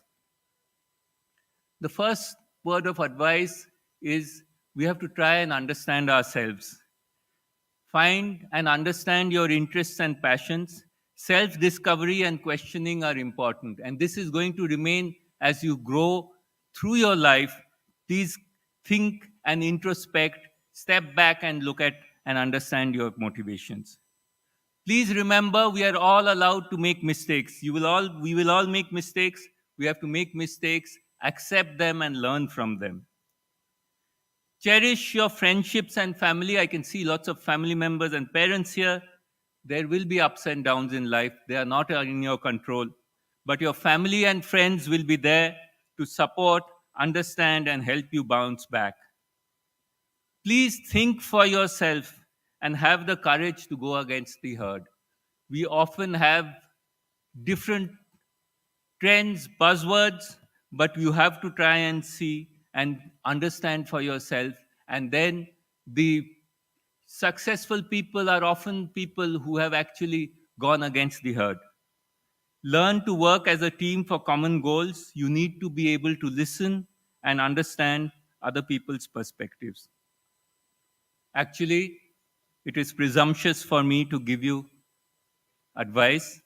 The first word of advice is we have to try and understand ourselves. Find and understand your interests and passions. Self-discovery and questioning are important, and this is going to remain as you grow through your life. Please think and introspect, step back and look at and understand your motivations. Please remember, we are all allowed to make mistakes. We will all make mistakes. We have to make mistakes, accept them, and learn from them. Cherish your friendships and family. I can see lots of family members and parents here. There will be ups and downs in life. They are not in your control. But your family and friends will be there to support, understand, and help you bounce back. Please think for yourself and have the courage to go against the herd. We often have different trends, buzzwords, but you have to try and see and understand for yourself. And then the successful people are often people who have actually gone against the herd. Learn to work as a team for common goals. You need to be able to listen and understand other people's perspectives. Actually, it is presumptuous for me to give you advice,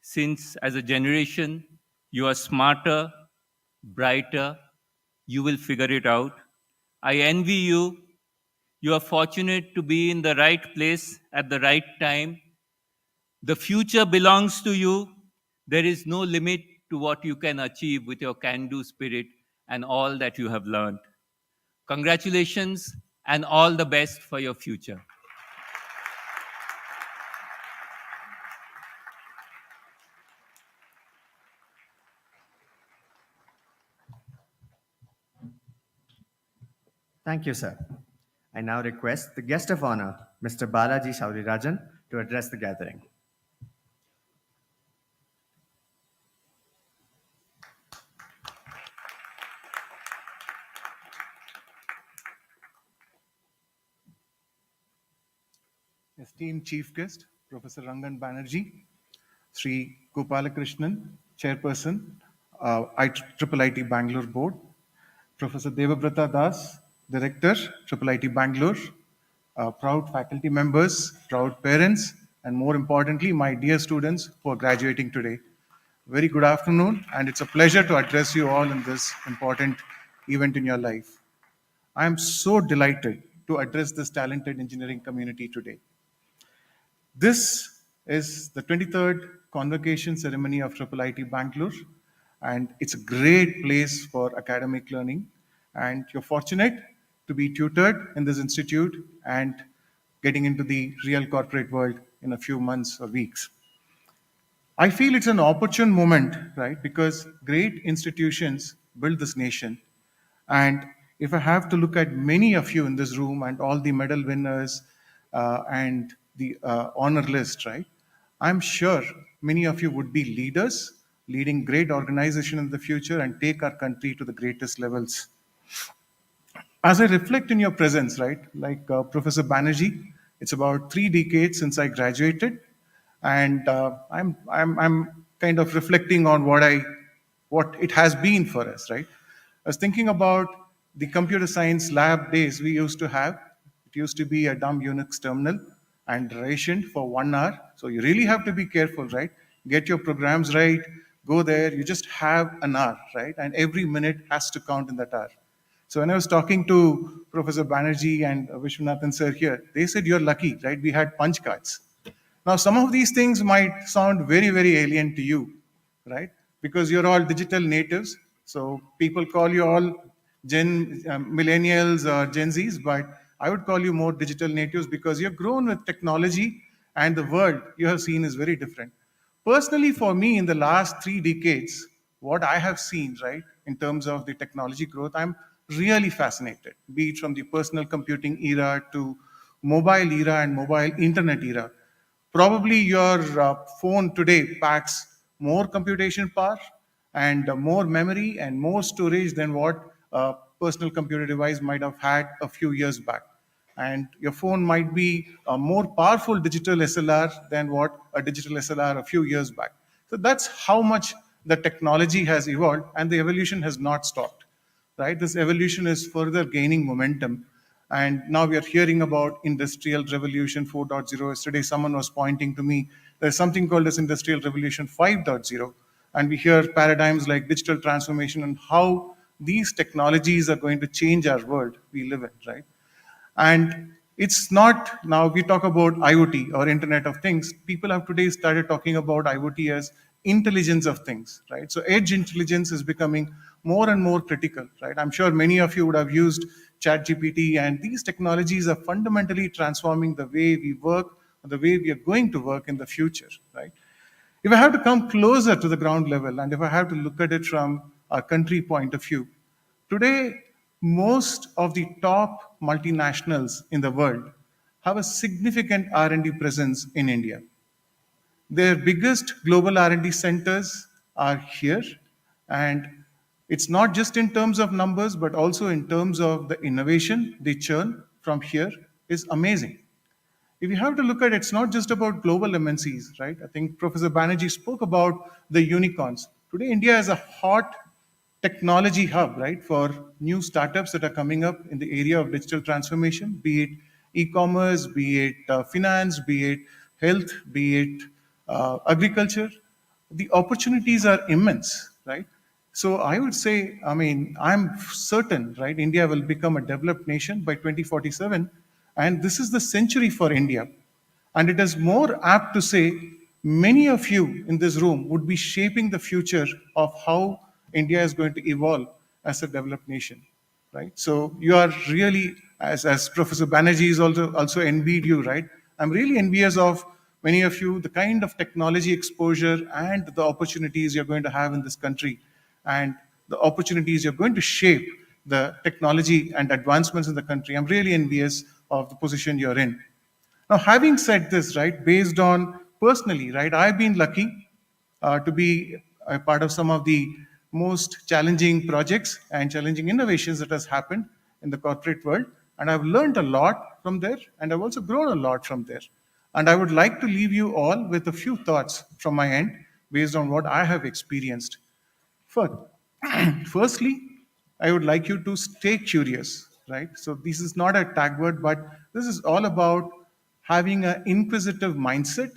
since as a generation, you are smarter, brighter, you will figure it out. I envy you. You are fortunate to be in the right place at the right time. The future belongs to you. There is no limit to what you can achieve with your can-do spirit and all that you have learned. Congratulations and all the best for your future. Thank you, sir. I now request the guest of honor, Mr. Balaji Shaurirajan, to address the gathering. Esteemed Chief Guest, Professor Rangan Banerjee, Sri Gopalakrishnan, Chairperson, IIIT Bangalore Board, Professor Devabrata Das, Director, IIIT Bangalore, proud faculty members, proud parents, and more importantly, my dear students who are graduating today. Very good afternoon, and it's a pleasure to address you all in this important event in your life. I am so delighted to address this talented engineering community today. This is the 23rd convocation ceremony of IIIT Bangalore, and it's a great place for academic learning. And you're fortunate to be tutored in this institute and getting into the real corporate world in a few months or weeks. I feel it's an opportune moment, right? Because great institutions build this nation. And if I have to look at many of you in this room and all the medal winners and the honor list, right? I'm sure many of you would be leaders, leading great organization in the future and take our country to the greatest levels. As I reflect in your presence, right, like Professor Banerjee, it's about 3 decades since I graduated, and I'm kind of reflecting on what it has been for us, right? I was thinking about the computer science lab days we used to have. It used to be a dumb Unix terminal and rationed for 1 hour. So you really have to be careful, right? Get your programs right, go there, you just have an hour, right? And every minute has to count in that hour. So when I was talking to Professor Banerjee and Vishwanathan sir here, they said, you're lucky, right? We had punch cards. Now, some of these things might sound very, very alien to you, right? Because you're all digital natives. So people call you all millennials or Gen Zs, but I would call you more digital natives because you've grown with technology and the world you have seen is very different. Personally, for me, in the last 3 decades, what I have seen, right, in terms of the technology growth, I'm really fascinated, be it from the personal computing era to mobile era and mobile internet era. Probably your phone today packs more computation power and more memory and more storage than what a personal computer device might have had a few years back. And your phone might be a more powerful digital SLR than what a digital SLR a few years back. So that's how much the technology has evolved, and the evolution has not stopped, right? This evolution is further gaining momentum. And now we are hearing about Industrial Revolution 4.0. Yesterday, someone was pointing to me, there's something called as Industrial Revolution 5.0. And we hear paradigms like digital transformation and how these technologies are going to change our world we live in, right? And it's not, now we talk about IoT or Internet of Things, people have today started talking about IoT as intelligence of things, right? So edge intelligence is becoming more and more critical, right? I'm sure many of you would have used ChatGPT, and these technologies are fundamentally transforming the way we work, the way we are going to work in the future, right? If I have to come closer to the ground level, and if I have to look at it from a country point of view, today, most of the top multinationals in the world have a significant R&D presence in India. Their biggest global R&D centers are here, and it's not just in terms of numbers, but also in terms of the innovation they churn from here is amazing. If you have to look at it, it's not just about global MNCs, right? I think Professor Banerjee spoke about the unicorns. Today, India is a hot technology hub, right, for new startups that are coming up in the area of digital transformation, be it e-commerce, be it finance, be it health, be it agriculture. The opportunities are immense, right? So I would say, I mean, I'm certain, right, India will become a developed nation by 2047, and this is the century for India. And it is more apt to say many of you in this room would be shaping the future of how India is going to evolve as a developed nation, right? So you are really, as Professor Banerjee is also envied you, right? I'm really envious of many of you, the kind of technology exposure and the opportunities you're going to have in this country, and the opportunities you're going to shape the technology and advancements in the country. I'm really envious of the position you're in. Now, having said this, right, based on personally, right, I've been lucky to be a part of some of the most challenging projects and challenging innovations that has happened in the corporate world. And I've learned a lot from there, and I've also grown a lot from there. And I would like to leave you all with a few thoughts from my end based on what I have experienced. Firstly, I would like you to stay curious, right? So this is not a tag word, but this is all about having an inquisitive mindset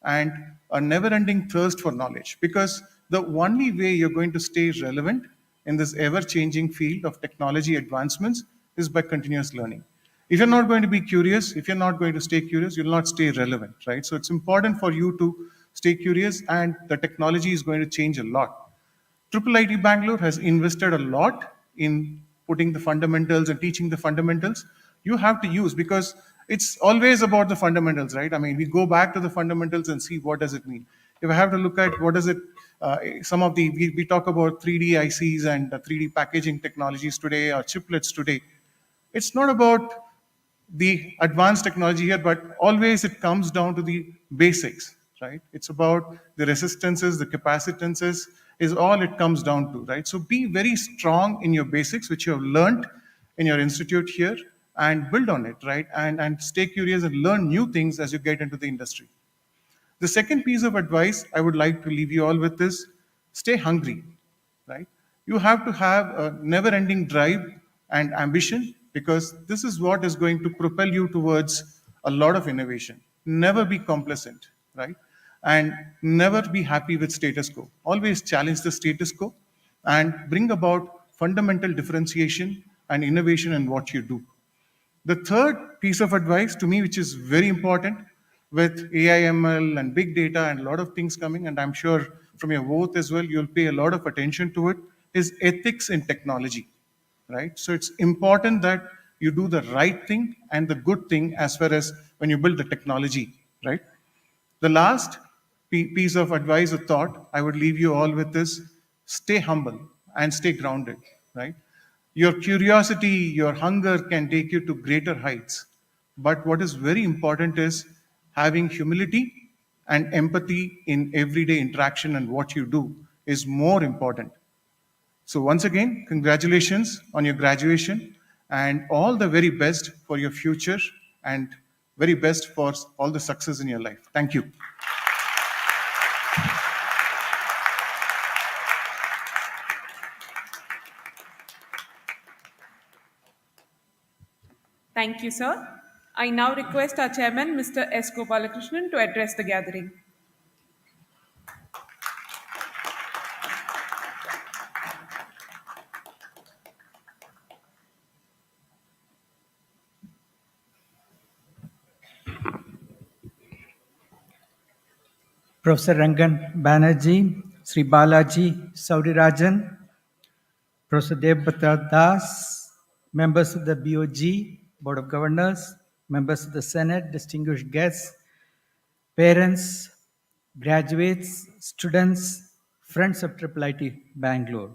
and a never-ending thirst for knowledge, because the only way you're going to stay relevant in this ever-changing field of technology advancements is by continuous learning. If you're not going to be curious, if you're not going to stay curious, you'll not stay relevant, right? So it's important for you to stay curious, and the technology is going to change a lot. IIIT Bangalore has invested a lot in putting the fundamentals and teaching the fundamentals. You have to use, because it's always about the fundamentals, right? I mean, we go back to the fundamentals and see what does it mean. If I have to look at what is it, some of the, we talk about 3D ICs and 3D packaging technologies today, or chiplets today. It's not about the advanced technology here, but always it comes down to the basics, right? It's about the resistances, the capacitances is all it comes down to, right? So be very strong in your basics, which you have learned in your institute here, and build on it, right? And stay curious and learn new things as you get into the industry. The second piece of advice I would like to leave you all with is stay hungry, right? You have to have a never ending drive and ambition, because this is what is going to propel you towards a lot of innovation. Never be complacent, right? And never be happy with status quo. Always challenge the status quo and bring about fundamental differentiation and innovation in what you do. The third piece of advice to me, which is very important with AI, ML, and big data and a lot of things coming, and I'm sure from your vote as well, you'll pay a lot of attention to it, is ethics in technology, right? So it's important that you do the right thing and the good thing as far as when you build the technology, right? The last piece of advice or thought I would leave you all with is stay humble and stay grounded, right? Your curiosity, your hunger can take you to greater heights. But what is very important is having humility and empathy in everyday interaction, and what you do is more important. So once again, congratulations on your graduation and all the very best for your future and very best for all the success in your life. Thank you. Thank you, sir. I now request our chairman, Mr. S. Gopalakrishnan, to address the gathering. Professor Rangan Banerjee, Sri Balaji Saurirajan, Professor Devbhatra Das, members of the BOG, Board of Governors, members of the Senate, distinguished guests, parents, graduates, students, friends of IIIT Bangalore.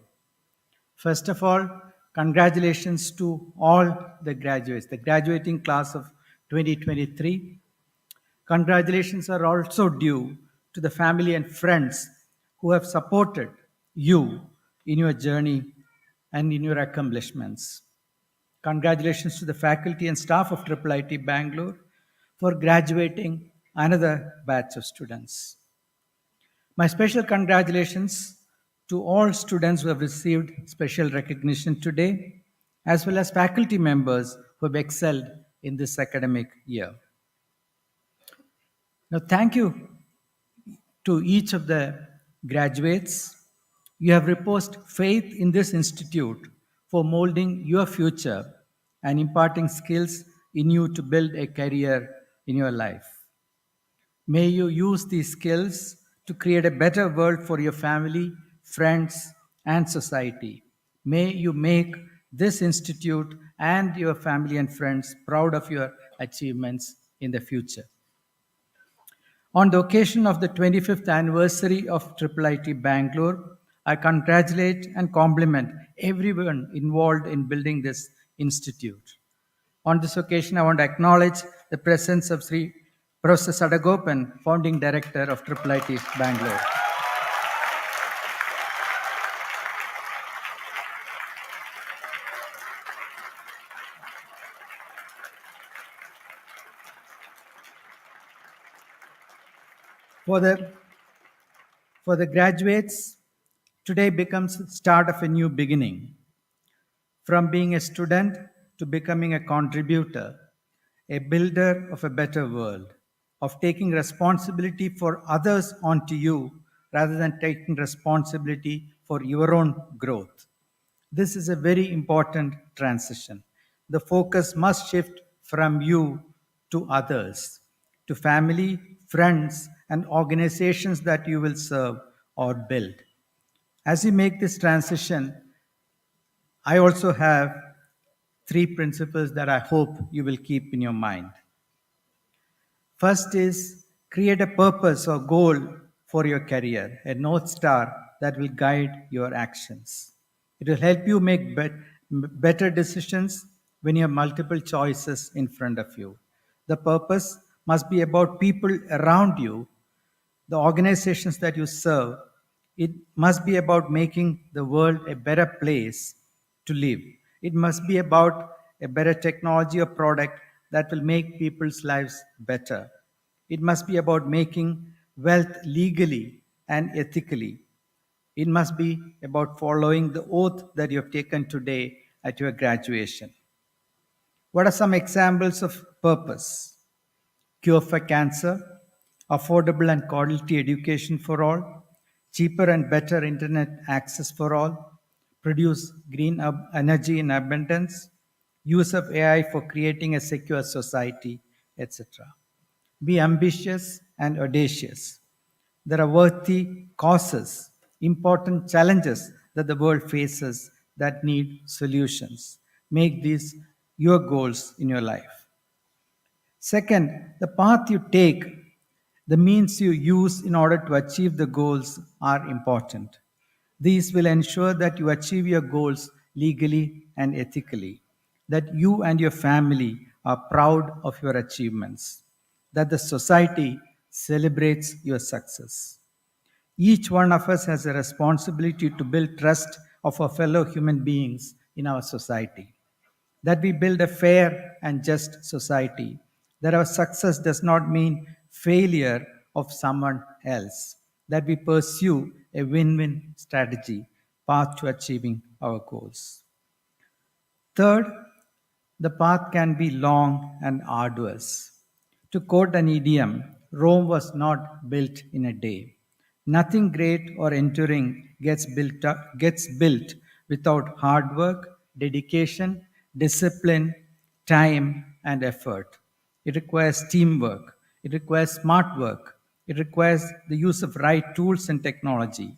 First of all, congratulations to all the graduates, the graduating class of 2023. Congratulations are also due to the family and friends who have supported you in your journey and in your accomplishments. Congratulations to the faculty and staff of IIIT Bangalore for graduating another batch of students. My special congratulations to all students who have received special recognition today, as well as faculty members who have excelled in this academic year. Now, thank you to each of the graduates. You have reposed faith in this institute for molding your future and imparting skills in you to build a career in your life. May you use these skills to create a better world for your family, friends, and society. May you make this institute and your family and friends proud of your achievements in the future. On the occasion of the 25th anniversary of IIIT Bangalore, I congratulate and compliment everyone involved in building this institute. On this occasion, I want to acknowledge the presence of Sri Professor Sadagopan, Founding Director of IIIT Bangalore. For the graduates, today becomes the start of a new beginning. From being a student to becoming a contributor, a builder of a better world, of taking responsibility for others onto you rather than taking responsibility for your own growth. This is a very important transition. The focus must shift from you to others, to family, friends, and organizations that you will serve or build. As you make this transition, I also have 3 principles that I hope you will keep in your mind. First is create a purpose or goal for your career, a North Star that will guide your actions. It will help you make better decisions when you have multiple choices in front of you. The purpose must be about people around you, the organizations that you serve. It must be about making the world a better place to live. It must be about a better technology or product that will make people's lives better. It must be about making wealth legally and ethically. It must be about following the oath that you have taken today at your graduation. What are some examples of purpose? Cure for cancer, affordable and quality education for all, cheaper and better internet access for all, produce green energy in abundance, use of AI for creating a secure society, etc. Be ambitious and audacious. There are worthy causes, important challenges that the world faces that need solutions. Make these your goals in your life. Second, the path you take, the means you use in order to achieve the goals are important. These will ensure that you achieve your goals legally and ethically, that you and your family are proud of your achievements, that the society celebrates your success. Each one of us has a responsibility to build trust of our fellow human beings in our society, that we build a fair and just society, that our success does not mean failure of someone else, that we pursue a win-win strategy, path to achieving our goals. Third, the path can be long and arduous. To quote an idiom, Rome was not built in a day. Nothing great or enduring gets built without hard work, dedication, discipline, time, and effort. It requires teamwork. It requires smart work. It requires the use of right tools and technology.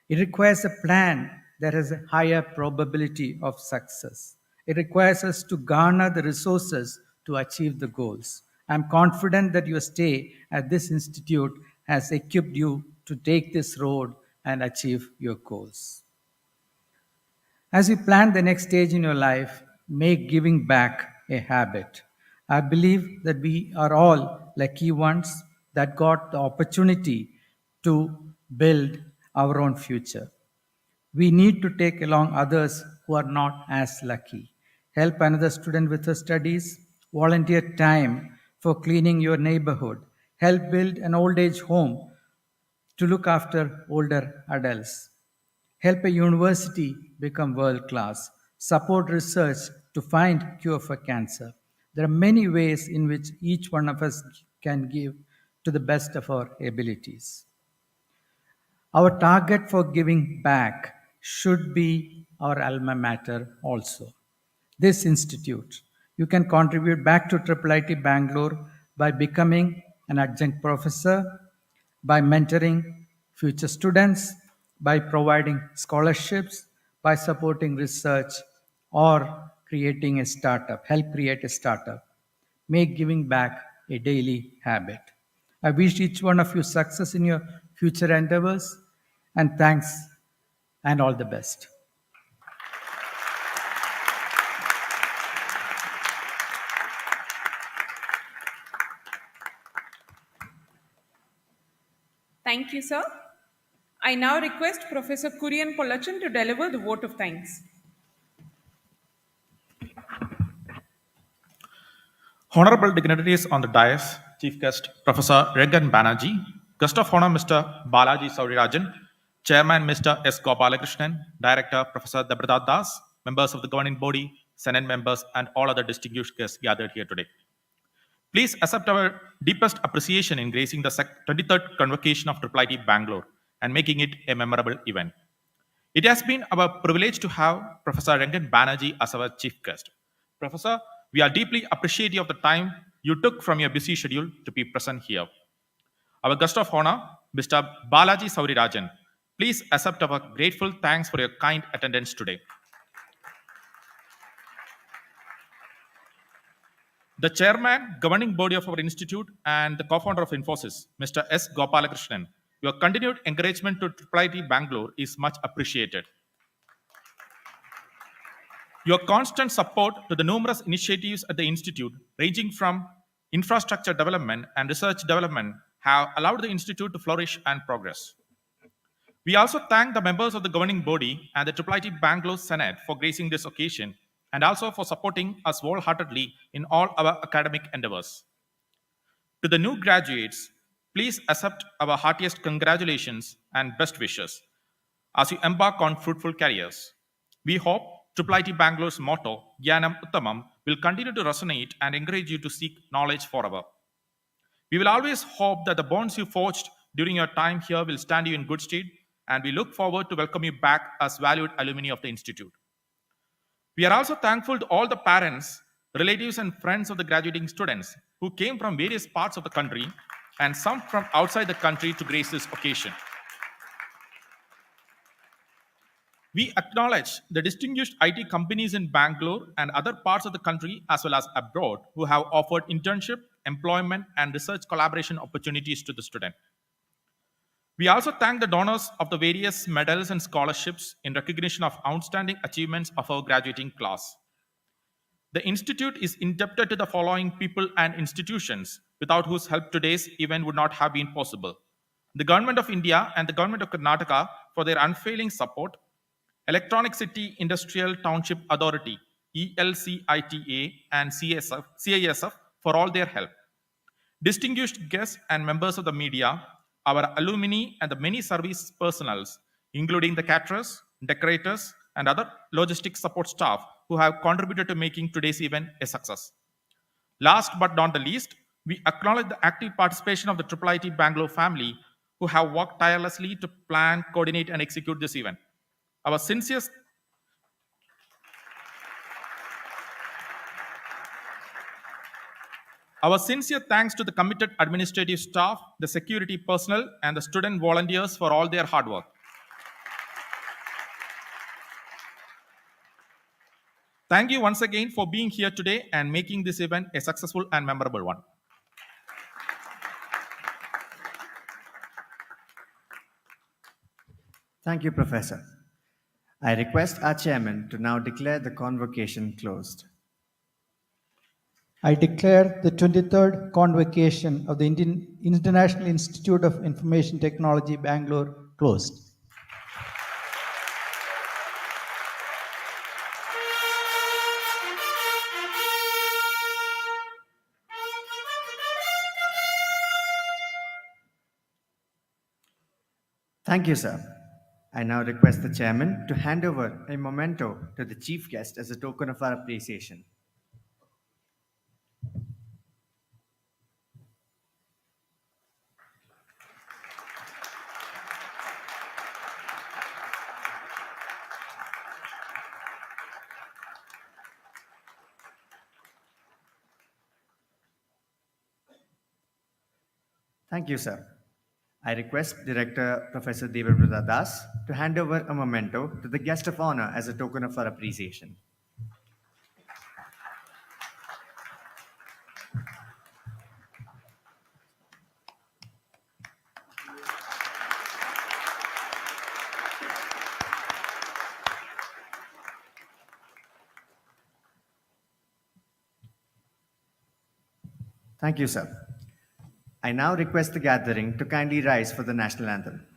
It requires a plan that has a higher probability of success. It requires us to garner the resources to achieve the goals. I'm confident that your stay at this institute has equipped you to take this road and achieve your goals. As you plan the next stage in your life, make giving back a habit. I believe that we are all lucky ones that got the opportunity to build our own future. We need to take along others who are not as lucky. Help another student with her studies, volunteer time for cleaning your neighborhood, help build an old age home to look after older adults. Help a university become world class. Support research to find cure for cancer. There are many ways in which each one of us can give to the best of our abilities. Our target for giving back should be our alma mater also. This institute. You can contribute back to IIIT Bangalore by becoming an adjunct professor, by mentoring future students, by providing scholarships, by supporting research, or creating a startup, help create a startup. Make giving back a daily habit. I wish each one of you success in your future endeavors, and thanks and all the best. Thank you, sir. I now request Professor Kurian Polachan to deliver the vote of thanks. Honorable dignitaries on the dais, Chief Guest Professor Regan Banerjee, Guest of Honor Mr. Balaji Saurirajan, Chairman Mr. S. Gopalakrishnan, Director Professor Debadat Das, members of the governing body, Senate members, and all other distinguished guests gathered here today. Please accept our deepest appreciation in gracing the 23rd Convocation of IIIT Bangalore and making it a memorable event. It has been our privilege to have Professor Rangan Banerjee as our chief guest. Professor, we are deeply appreciative of the time you took from your busy schedule to be present here. Our guest of honor, Mr. Balaji Saurirajan, Please accept our grateful thanks for your kind attendance today. The chairman, governing body of our institute, and the co-founder of Infosys, Mr. S. Gopalakrishnan, your continued encouragement to IIIT Bangalore is much appreciated. Your constant support to the numerous initiatives at the institute, ranging from infrastructure development and research development, have allowed the institute to flourish and progress. We also thank the members of the governing body and the IIIT Bangalore Senate for gracing this occasion and also for supporting us wholeheartedly in all our academic endeavors. To the new graduates, please accept our heartiest congratulations and best wishes as you embark on fruitful careers. We hope IIIT Bangalore's motto, Gyanam Uttamam, will continue to resonate and encourage you to seek knowledge forever. We will always hope that the bonds you forged during your time here will stand you in good stead, and we look forward to welcome you back as valued alumni of the Institute. We are also thankful to all the parents, relatives, and friends of the graduating students who came from various parts of the country and some from outside the country to grace this occasion. We acknowledge the distinguished IT companies in Bangalore and other parts of the country as well as abroad who have offered internship, employment, and research collaboration opportunities to the student. We also thank the donors of the various medals and scholarships in recognition of outstanding achievements of our graduating class. The Institute is indebted to the following people and institutions, without whose help today's event would not have been possible. The Government of India and the Government of Karnataka for their unfailing support, Electronic City Industrial Township Authority, ELCITA, and CISF for all their help. Distinguished guests and members of the media, our alumni, and the many service personnels, including the caterers, decorators, and other logistic support staff who have contributed to making today's event a success. Last but not the least, we acknowledge the active participation of the IIIT Bangalore family who have worked tirelessly to plan, coordinate, and execute this event. Our sincere thanks to the committed administrative staff, the security personnel, and the student volunteers for all their hard work. Thank you once again for being here today and making this event a successful and memorable one. Thank you, Professor. I request our chairman to now declare the convocation closed. I declare the 23rd convocation of the International Institute of Information Technology, Bangalore, closed. Thank you, sir. I now request the chairman to hand over a memento to the chief guest as a token of our appreciation. Thank you, sir. I request Director Professor Devabrata Das to hand over a memento to the guest of honor as a token of our appreciation. Thank you, sir. I now request the gathering to kindly rise for the national anthem.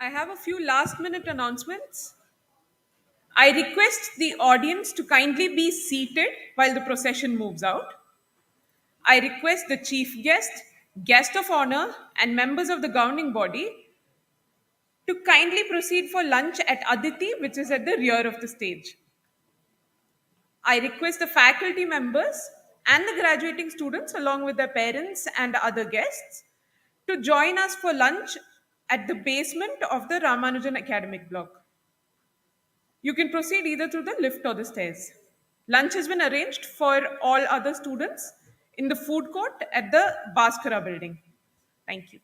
I have a few last minute announcements. I request the audience to kindly be seated while the procession moves out. I request the chief guest, guest of honor, and members of the governing body to kindly proceed for lunch at Aditi, which is at the rear of the stage. I request the faculty members and the graduating students, along with their parents and other guests, to join us for lunch at the basement of the Ramanujan Academic Block. You can proceed either through the lift or the stairs. Lunch has been arranged for all other students in the food court at the Bhaskara building. Thank you.